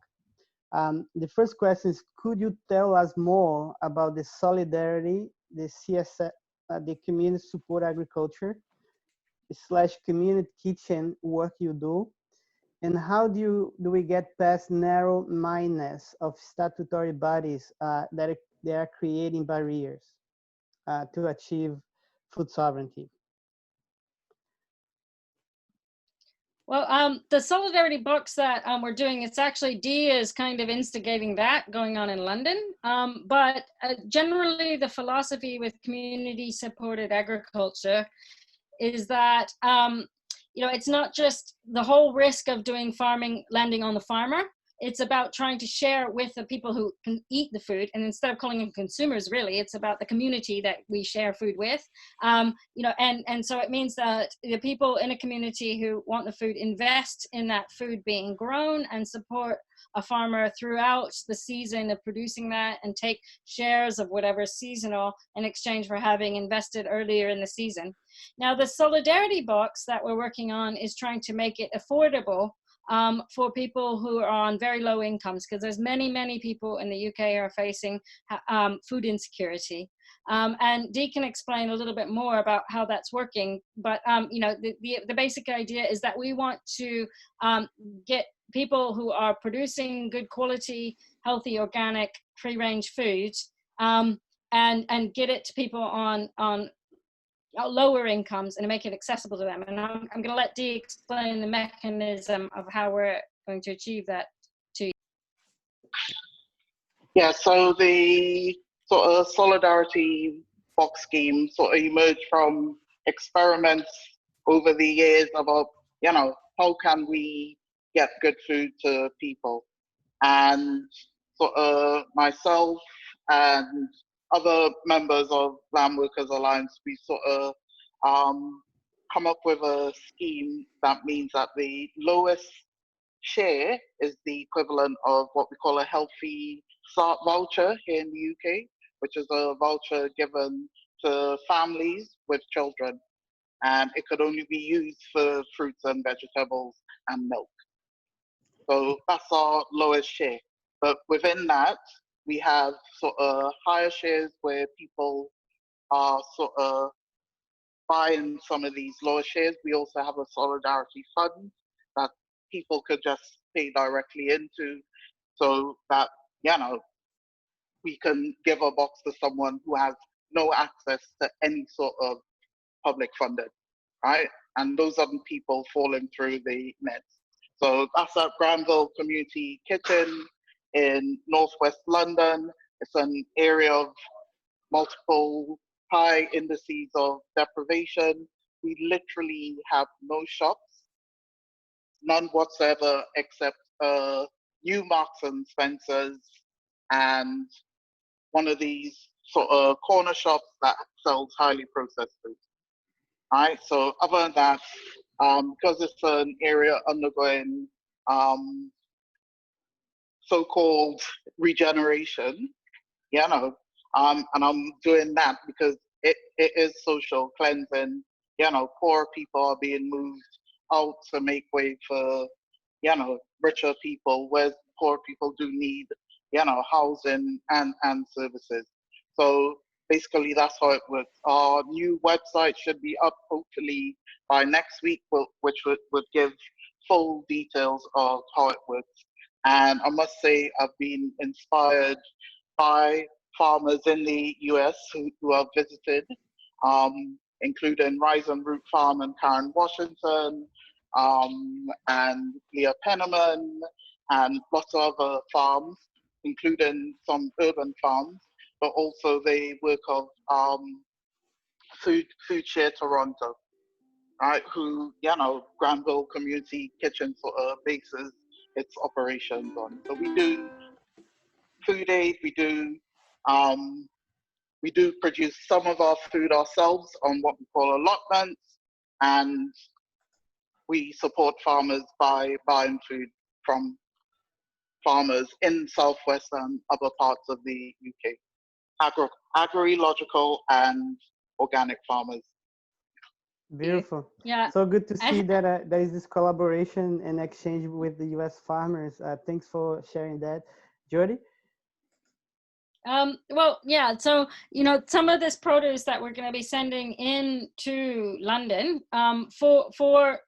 The first question is, could you tell us more about the solidarity, the CSA, the community support agriculture / community kitchen work you do? And how do we get past narrow-mindedness of statutory bodies that they are creating barriers to achieve food sovereignty? Well, the solidarity box that we're doing, it's actually Dee is kind of instigating that going on in London. But generally the philosophy with community supported agriculture is that, you know, it's not just the whole risk of doing farming landing on the farmer. It's about trying to share with the people who can eat the food, and instead of calling them consumers, really, it's about the community that we share food with. You know, and so it means that the people in a community who want the food invest in that food being grown and support a farmer throughout the season of producing that, and take shares of whatever is seasonal in exchange for having invested earlier in the season. Now, the solidarity box that we're working on is trying to make it affordable for people who are on very low incomes, because there's many people in the UK who are facing food insecurity. And Dee can explain a little bit more about how that's working. But you know, the basic idea is that we want to get people who are producing good quality, healthy, organic, free-range food, and get it to people on lower incomes and make it accessible to them. And I'm going to let Dee explain the mechanism of how we're going to achieve that to you. Yeah, so the sort of solidarity box scheme sort of emerged from experiments over the years about, you know, how can we get good food to people? And sort of myself and other members of Landworkers Alliance, we sort of come up with a scheme that means that the lowest share is the equivalent of what we call a healthy start voucher here in the UK, which is a voucher given to families with children. And it could only be used for fruits and vegetables and milk. So that's our lowest share. But within that, we have sort of higher shares where people are sort of buying some of these lower shares. We also have a solidarity fund that people could just pay directly into, so that, you know, we can give a box to someone who has no access to any sort of public funding, right? And those are the people falling through the nets. So that's at Granville Community Kitchen in Northwest London. It's an area of multiple high indices of deprivation. We literally have no shops, none whatsoever, except new Marks and Spencer's and one of these sort of corner shops that sells highly processed food. All right, so other than that, because it's an area undergoing so-called regeneration, you know, and I'm doing that because it is social cleansing. You know, poor people are being moved out to make way for, you know, richer people, whereas poor people do need, you know, housing and services. So basically that's how it works. Our new website should be up hopefully by next week, which would give full details of how it works. And I must say, I've been inspired by farmers in the US who have visited, including Rise and Root Farm and Karen Washington, and Leah Penniman, and lots of other farms, including some urban farms, but also the work of Food Share Toronto, right? Who, you know, Granville Community Kitchen sort of bases its operations on. So we do food aid, we do produce some of our food ourselves on what we call allotments, and we support farmers by buying food from farmers in Southwest and other parts of the UK. Agri-logical and organic farmers. Beautiful. Yeah. So good to see that there is this collaboration and exchange with the US farmers. Thanks for sharing that. Jyoti? Well, yeah, so, you know, some of this produce that we're going to be sending into London for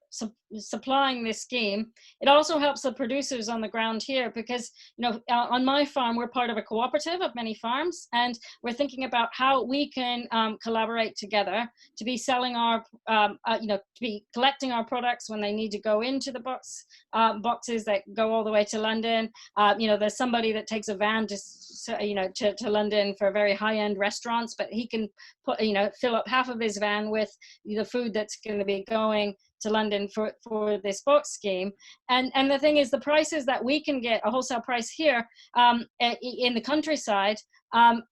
supplying this scheme. It also helps the producers on the ground here because, on my farm, we're part of a cooperative of many farms, and we're thinking about how we can collaborate together to be selling our, to be collecting our products when they need to go into the boxes that go all the way to London. There's somebody that takes a van to London for very high-end restaurants, but he can fill up half of his van with the food that's going to be going to London for this box scheme. And the thing is, the prices that we can get, a wholesale price here in the countryside,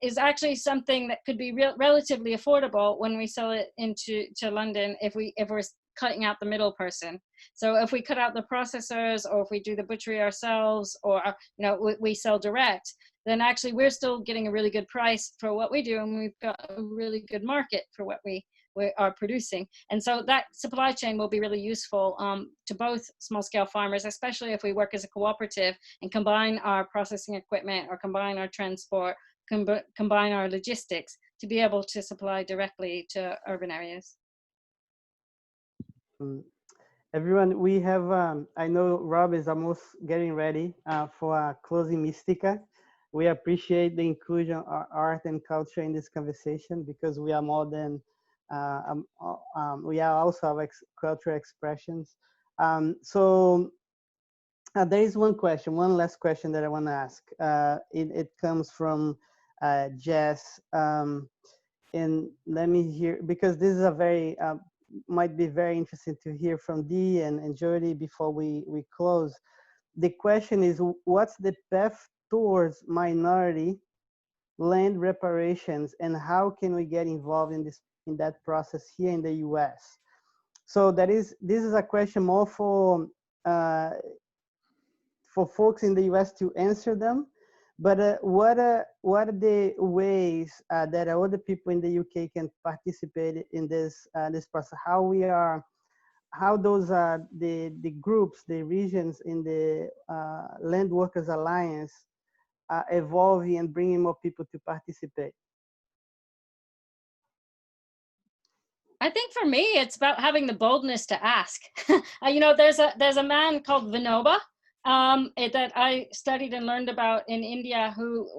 is actually something that could be relatively affordable when we sell it to London if we're cutting out the middle person. So if we cut out the processors, or if we do the butchery ourselves, or we sell direct, then actually we're still getting a really good price for what we do, and we've got a really good market for what we are producing. And so that supply chain will be really useful to both small-scale farmers, especially if we work as a cooperative and combine our processing equipment, or combine our transport, combine our logistics to be able to supply directly to urban areas. Everyone, we have, I know Rob is almost getting ready for closing Mystica. We appreciate the inclusion of art and culture in this conversation, because we are more than, we are also cultural expressions. So there is one last question that I want to ask. It comes from Jess. And let me hear, because this is a very, might be very interesting to hear from Dee and Jyoti before we close. The question is, what's the path towards minority land reparations, and how can we get involved in that process here in the US? So this is a question more for folks in the US to answer them. But what are the ways that other people in the UK can participate in this process? How those are the groups, the regions in the Landworkers Alliance are evolving and bringing more people to participate? I think for me, it's about having the boldness to ask. There's a man called Vinoba that I studied and learned about in India, who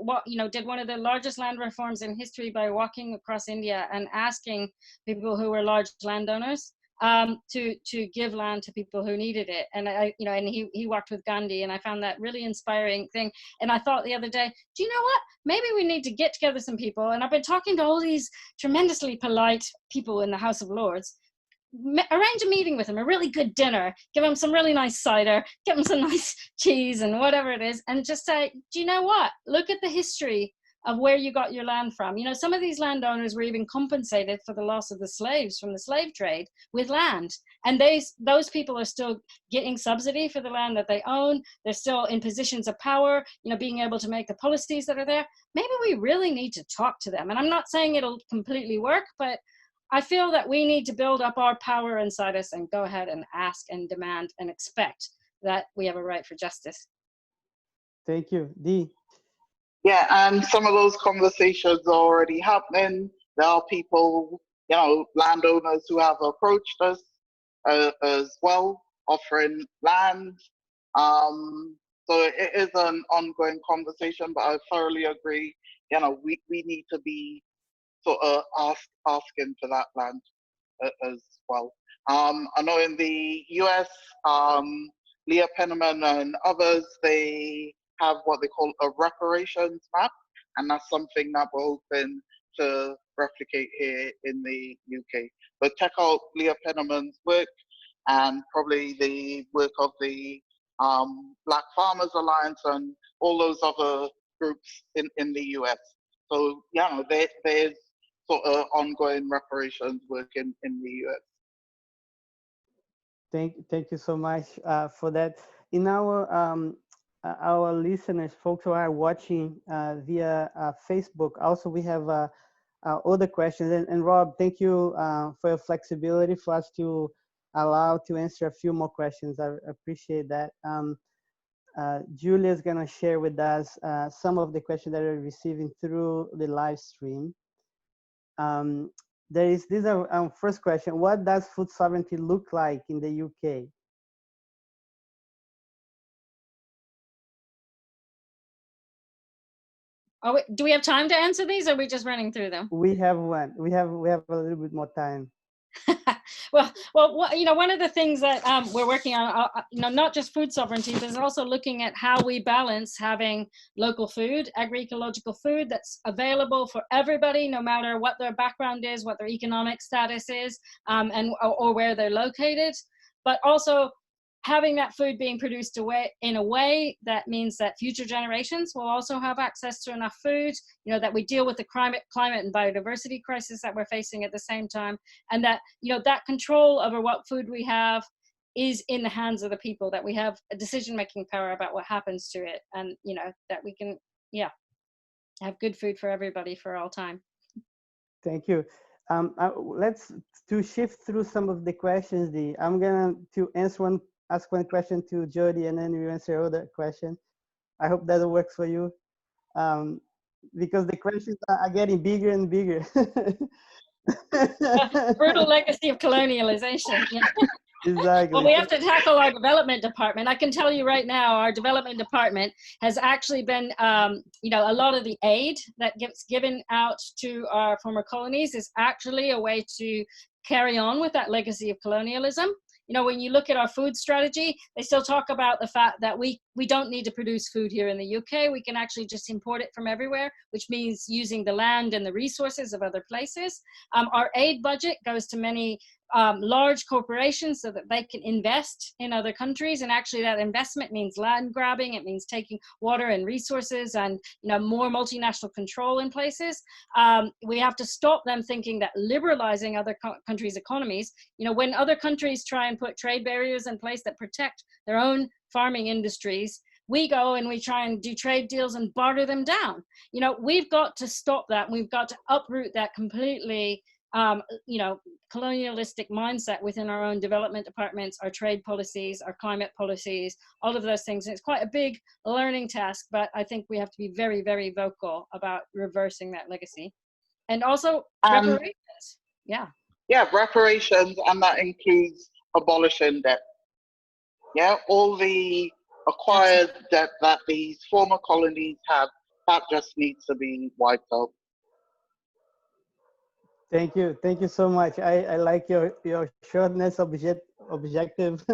did one of the largest land reforms in history by walking across India and asking people who were large landowners to give land to people who needed it. And and he worked with Gandhi, and I found that really inspiring thing. And I thought the other day, do you know what? Maybe we need to get together some people. And I've been talking to all these tremendously polite people in the House of Lords. Arrange a meeting with them, a really good dinner, give them some really nice cider, give them some nice cheese and whatever it is, and just say, do you know what? Look at the history of where you got your land from. Some of these landowners were even compensated for the loss of the slaves from the slave trade with land. And those people are still getting subsidy for the land that they own. They're still in positions of power, being able to make the policies that are there. Maybe we really need to talk to them. And I'm not saying it'll completely work, but I feel that we need to build up our power inside us and go ahead and ask and demand and expect that we have a right for justice. Thank you. Dee? Yeah, and some of those conversations are already happening. There are people, landowners who have approached us as well, offering land. So it is an ongoing conversation, but I thoroughly agree. We need to be sort of asking for that land as well. I know in the US, Leah Penniman and others, they have what they call a reparations map, and that's something that we're hoping to replicate here in the UK. But check out Leah Penniman's work, and probably the work of the Black Farmers Alliance and all those other groups in the US. So there's sort of ongoing reparations work in the US. Thank you so much for that. In our listeners, folks who are watching via Facebook, also we have other questions. And Rob, thank you for your flexibility for us to allow to answer a few more questions. I appreciate that. Julia is going to share with us some of the questions that we're receiving through the live stream. This is our first question. What does food sovereignty look like in the UK? Do we have time to answer these, or are we just running through them? We have one. We have a little bit more time. well, one of the things that we're working on, not just food sovereignty, but also looking at how we balance having local food, agroecological food that's available for everybody, no matter what their background is, what their economic status is, or where they're located, but also having that food being produced in a way that means that future generations will also have access to enough food, that we deal with the climate and biodiversity crisis that we're facing at the same time, and that, that control over what food we have is in the hands of the people, that we have a decision-making power about what happens to it, and, that we can, have good food for everybody for all time. Thank you. Let's shift through some of the questions. I'm gonna ask one question to Jyoti, and then you answer other question. I hope that works for you, because the questions are getting bigger and bigger. Brutal legacy of colonialization. Yeah. Exactly. Well, we have to tackle our development department. I can tell you right now, our development department has actually been, a lot of the aid that gets given out to our former colonies is actually a way to carry on with that legacy of colonialism. When you look at our food strategy, they still talk about the fact that we don't need to produce food here in the UK. We can actually just import it from everywhere, which means using the land and the resources of other places. Our aid budget goes to many large corporations so that they can invest in other countries, and actually that investment means land grabbing. It means taking water and resources and more multinational control in places. We have to stop them thinking that liberalizing other countries' economies, when other countries try and put trade barriers in place that protect their own farming industries, we go and we try and do trade deals and barter them down. We've got to stop that. We've got to uproot that completely colonialistic mindset within our own development departments, our trade policies, our climate policies, all of those things. And it's quite a big learning task, but I think we have to be very, very vocal about reversing that legacy. And also reparations. Yeah, reparations, and that includes abolishing debt. All the acquired debt that these former colonies have, that just needs to be wiped out. Thank you so much. I like your shortness, objective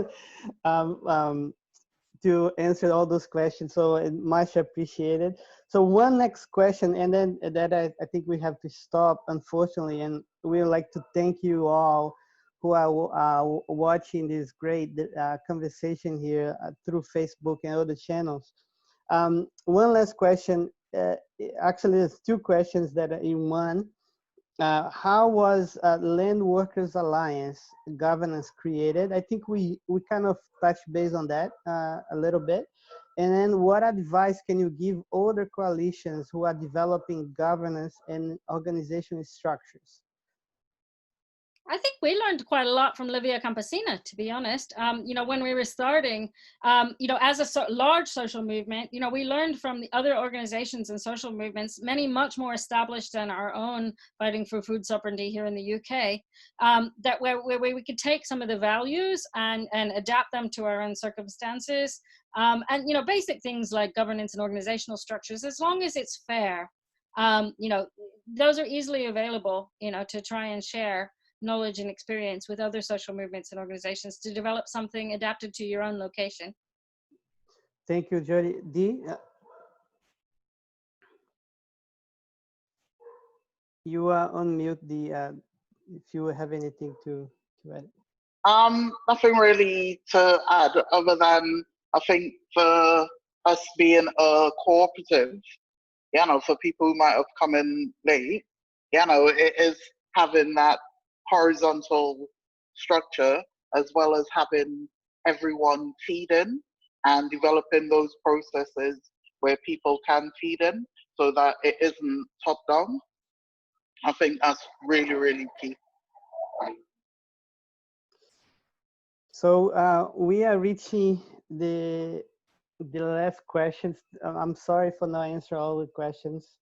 to answer all those questions. So much appreciated. So one next question, and then that I think we have to stop, unfortunately, and we would like to thank you all who are watching this great conversation here through Facebook and other channels. One last question. Actually, there's two questions that are in one. How was Landworkers Alliance governance created? I think we kind of touched base on that a little bit. And then what advice can you give other coalitions who are developing governance and organizational structures? I think we learned quite a lot from Livia Campesina, to be honest. When we were starting, as a large social movement, we learned from the other organizations and social movements, many much more established than our own fighting for food sovereignty here in the UK, that where we could take some of the values and adapt them to our own circumstances. And, basic things like governance and organizational structures, as long as it's fair, those are easily available, to try and share knowledge and experience with other social movements and organizations to develop something adapted to your own location. Thank you, Jyoti. Dee, you are on mute, Dee, if you have anything to add. Nothing really to add other than I think for us being a cooperative, for people who might have come in late, it is having that horizontal structure as well as having everyone feed in and developing those processes where people can feed in so that it isn't top down. I think that's really, really key. So we are reaching the last questions. I'm sorry for not answering all the questions.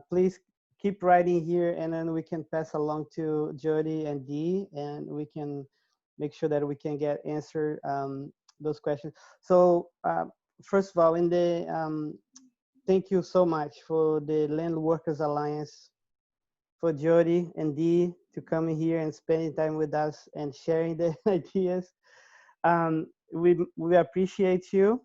Please keep writing here, and then we can pass along to Jyoti and Dee, and we can make sure that we can get answer those questions. So first of all, in the thank you so much for the Landworkers Alliance, for Jyoti and Dee to come in here and spending time with us and sharing the ideas. We appreciate you.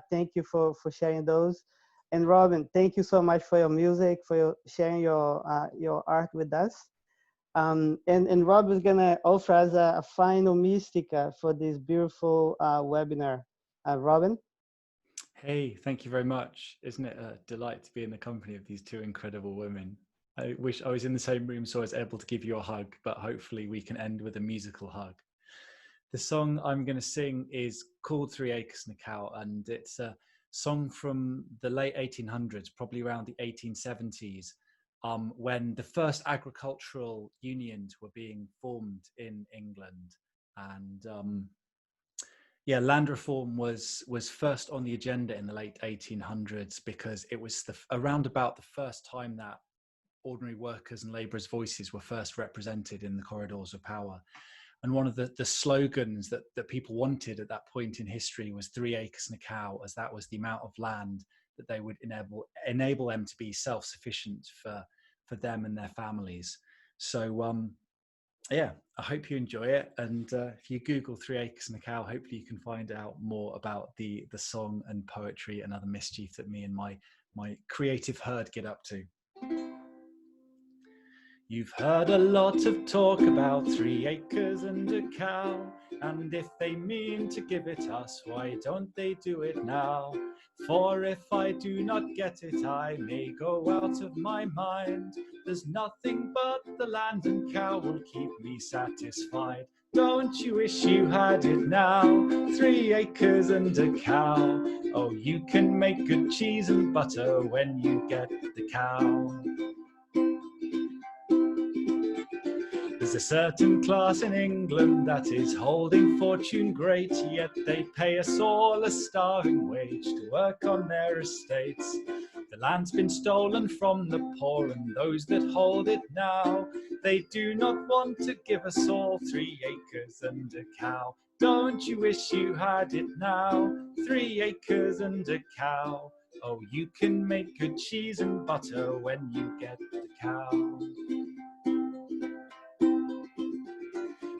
Thank you for sharing those. And Robin, thank you so much for your music, for sharing your art with us. And Rob is gonna offer us a final mystica for this beautiful webinar. Robin? Hey, thank you very much. Isn't it a delight to be in the company of these two incredible women? I wish I was in the same room so I was able to give you a hug, but hopefully we can end with a musical hug. The song I'm going to sing is called 3 Acres and a Cow, and it's a song from the late 1800s, probably around the 1870s, when the first agricultural unions were being formed in England. And yeah, land reform was first on the agenda in the late 1800s because it was around about the first time that ordinary workers and labourers' voices were first represented in the corridors of power. And one of the slogans that people wanted at that point in history was 3 acres and a cow, as that was the amount of land that they would enable them to be self-sufficient for them and their families. So yeah, I hope you enjoy it. And if you Google 3 acres and a cow, hopefully you can find out more about the song and poetry and other mischief that me and my creative herd get up to. You've heard a lot of talk about 3 acres and a cow, and if they mean to give it us, why don't they do it now? For if I do not get it, I may go out of my mind. There's nothing but the land and cow will keep me satisfied. Don't you wish you had it now? 3 acres and a cow. Oh, you can make good cheese and butter when you get the cow. There's a certain class in England that is holding fortune great, yet they pay us all a starving wage to work on their estates. The land's been stolen from the poor and those that hold it now. They do not want to give us all 3 acres and a cow. Don't you wish you had it now? 3 acres and a cow. Oh, you can make good cheese and butter when you get the cow.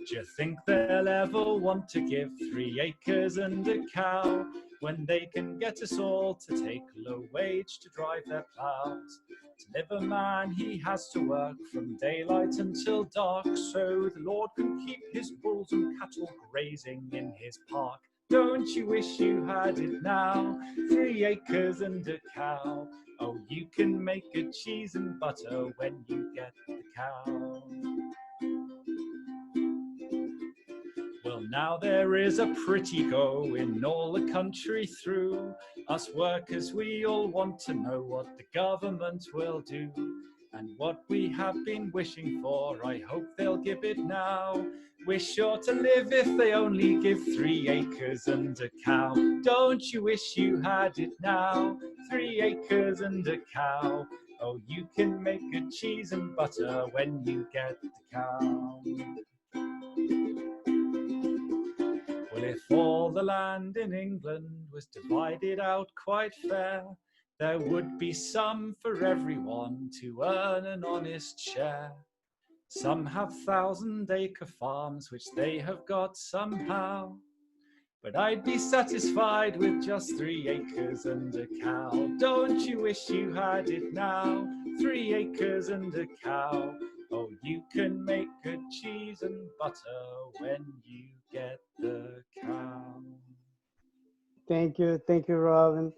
Do you think they'll ever want to give 3 acres and a cow when they can get us all to take low wage to drive their plows? To live a man, he has to work from daylight until dark, so the Lord can keep his bulls and cattle grazing in his park. Don't you wish you had it now? 3 acres and a cow. Oh, you can make good cheese and butter when you get the cow. Well, now there is a pretty go in all the country through. Us workers, we all want to know what the government will do. And what we have been wishing for, I hope they'll give it now. We're sure to live if they only give 3 acres and a cow. Don't you wish you had it now? 3 acres and a cow. Oh, you can make good cheese and butter when you get the cow. Well, if all the land in England was divided out quite fair, there would be some for everyone to earn an honest share. Some have 1,000-acre farms, which they have got somehow. But I'd be satisfied with just 3 acres and a cow. Don't you wish you had it now? 3 acres and a cow. Oh, you can make good cheese and butter when you get the cow. Thank you, Robin.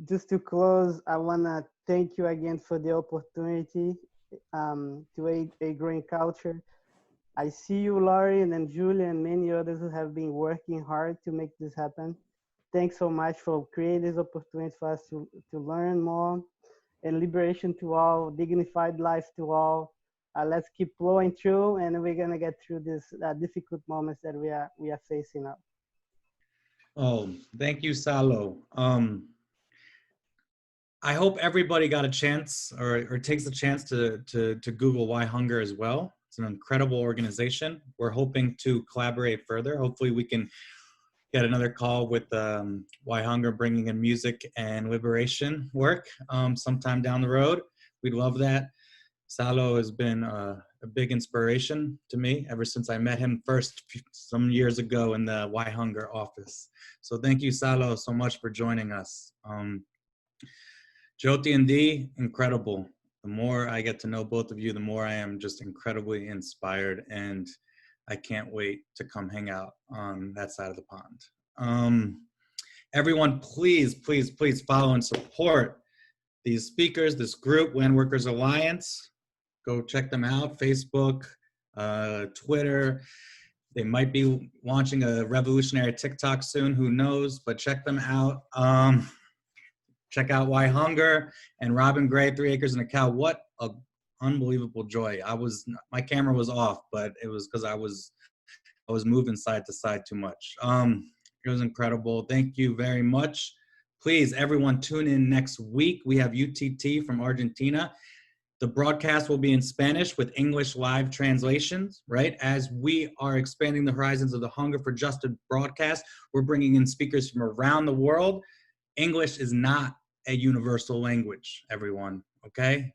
Just to close, I want to thank you again for the opportunity to a growing culture. I see you, Laurie, and then Julia, and many others who have been working hard to make this happen. Thanks so much for creating this opportunity for us to learn more, and liberation to all, dignified life to all. Let's keep flowing through, and we're gonna get through this difficult moments that we are facing now. Oh, thank you, Salo. I hope everybody got a chance or takes the chance to Google Why Hunger as well. It's an incredible organization. We're hoping to collaborate further. Hopefully we can get another call with Why Hunger bringing in music and liberation work sometime down the road. We'd love that. Salo has been a big inspiration to me ever since I met him first some years ago in the Why Hunger office. So thank you, Salo, so much for joining us. Jyoti and Dee, incredible. The more I get to know both of you, the more I am just incredibly inspired, and I can't wait to come hang out on that side of the pond. Everyone, please, please, please follow and support these speakers, this group, Landworkers Alliance. Go check them out, Facebook, Twitter. They might be launching a revolutionary TikTok soon, who knows, but check them out. Check out Why Hunger and Robin Gray, 3 Acres and a Cow. What a unbelievable joy. My camera was off, but it was because I was moving side to side too much. It was incredible. Thank you very much. Please, everyone, tune in next week. We have UTT from Argentina. The broadcast will be in Spanish with English live translations, right? As we are expanding the horizons of the Hunger for Justice broadcast, we're bringing in speakers from around the world. English is not a universal language, everyone, okay?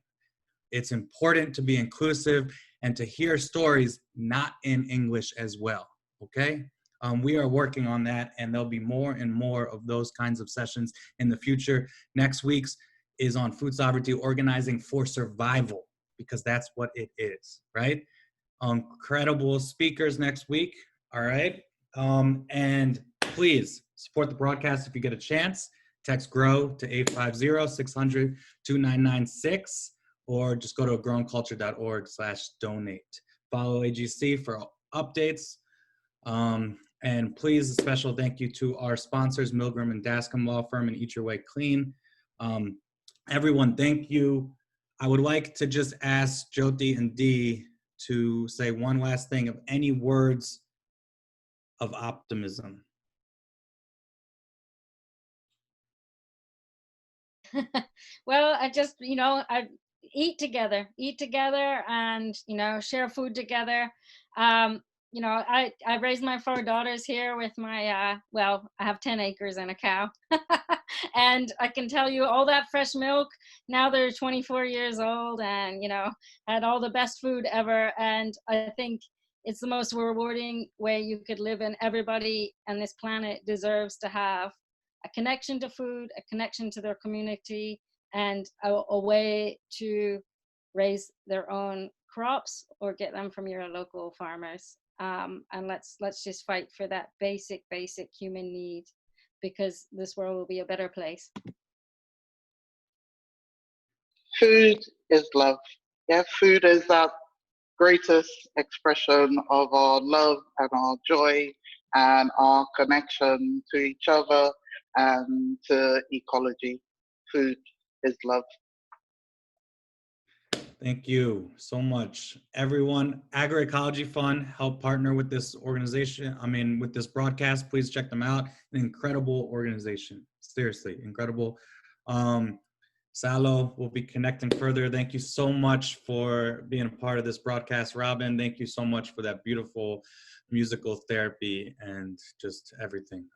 It's important to be inclusive and to hear stories not in English as well, okay? We are working on that, and there'll be more and more of those kinds of sessions in the future. Next week's is on food sovereignty, organizing for survival, because that's what it is, right? Incredible speakers next week, all right? And please support the broadcast if you get a chance. Text GROW to 850-600-2996, or just go to agrownculture.org/donate. Follow AGC for updates. And please, a special thank you to our sponsors, Milgram and Dascom Law Firm and Eat Your Way Clean. Everyone, thank you. I would like to just ask Jyoti and Dee to say one last thing of any words of optimism. Well, I just, I eat together and, share food together. I raised my 4 daughters here with my, I have 10 acres and a cow. And I can tell you all that fresh milk, now they're 24 years old and, had all the best food ever. And I think it's the most rewarding way you could live, and everybody on this planet deserves to have a connection to food, a connection to their community, and a way to raise their own crops or get them from your local farmers. And let's just fight for that basic human need, because this world will be a better place. Food is love. Yeah, food is that greatest expression of our love and our joy and our connection to each other and to ecology. Food is love. Thank you so much. Everyone, Agroecology Fund helped partner with this organization. With this broadcast, please check them out. An incredible organization, seriously, incredible. Salo will be connecting further. Thank you so much for being a part of this broadcast. Robin, thank you so much for that beautiful musical therapy and just everything.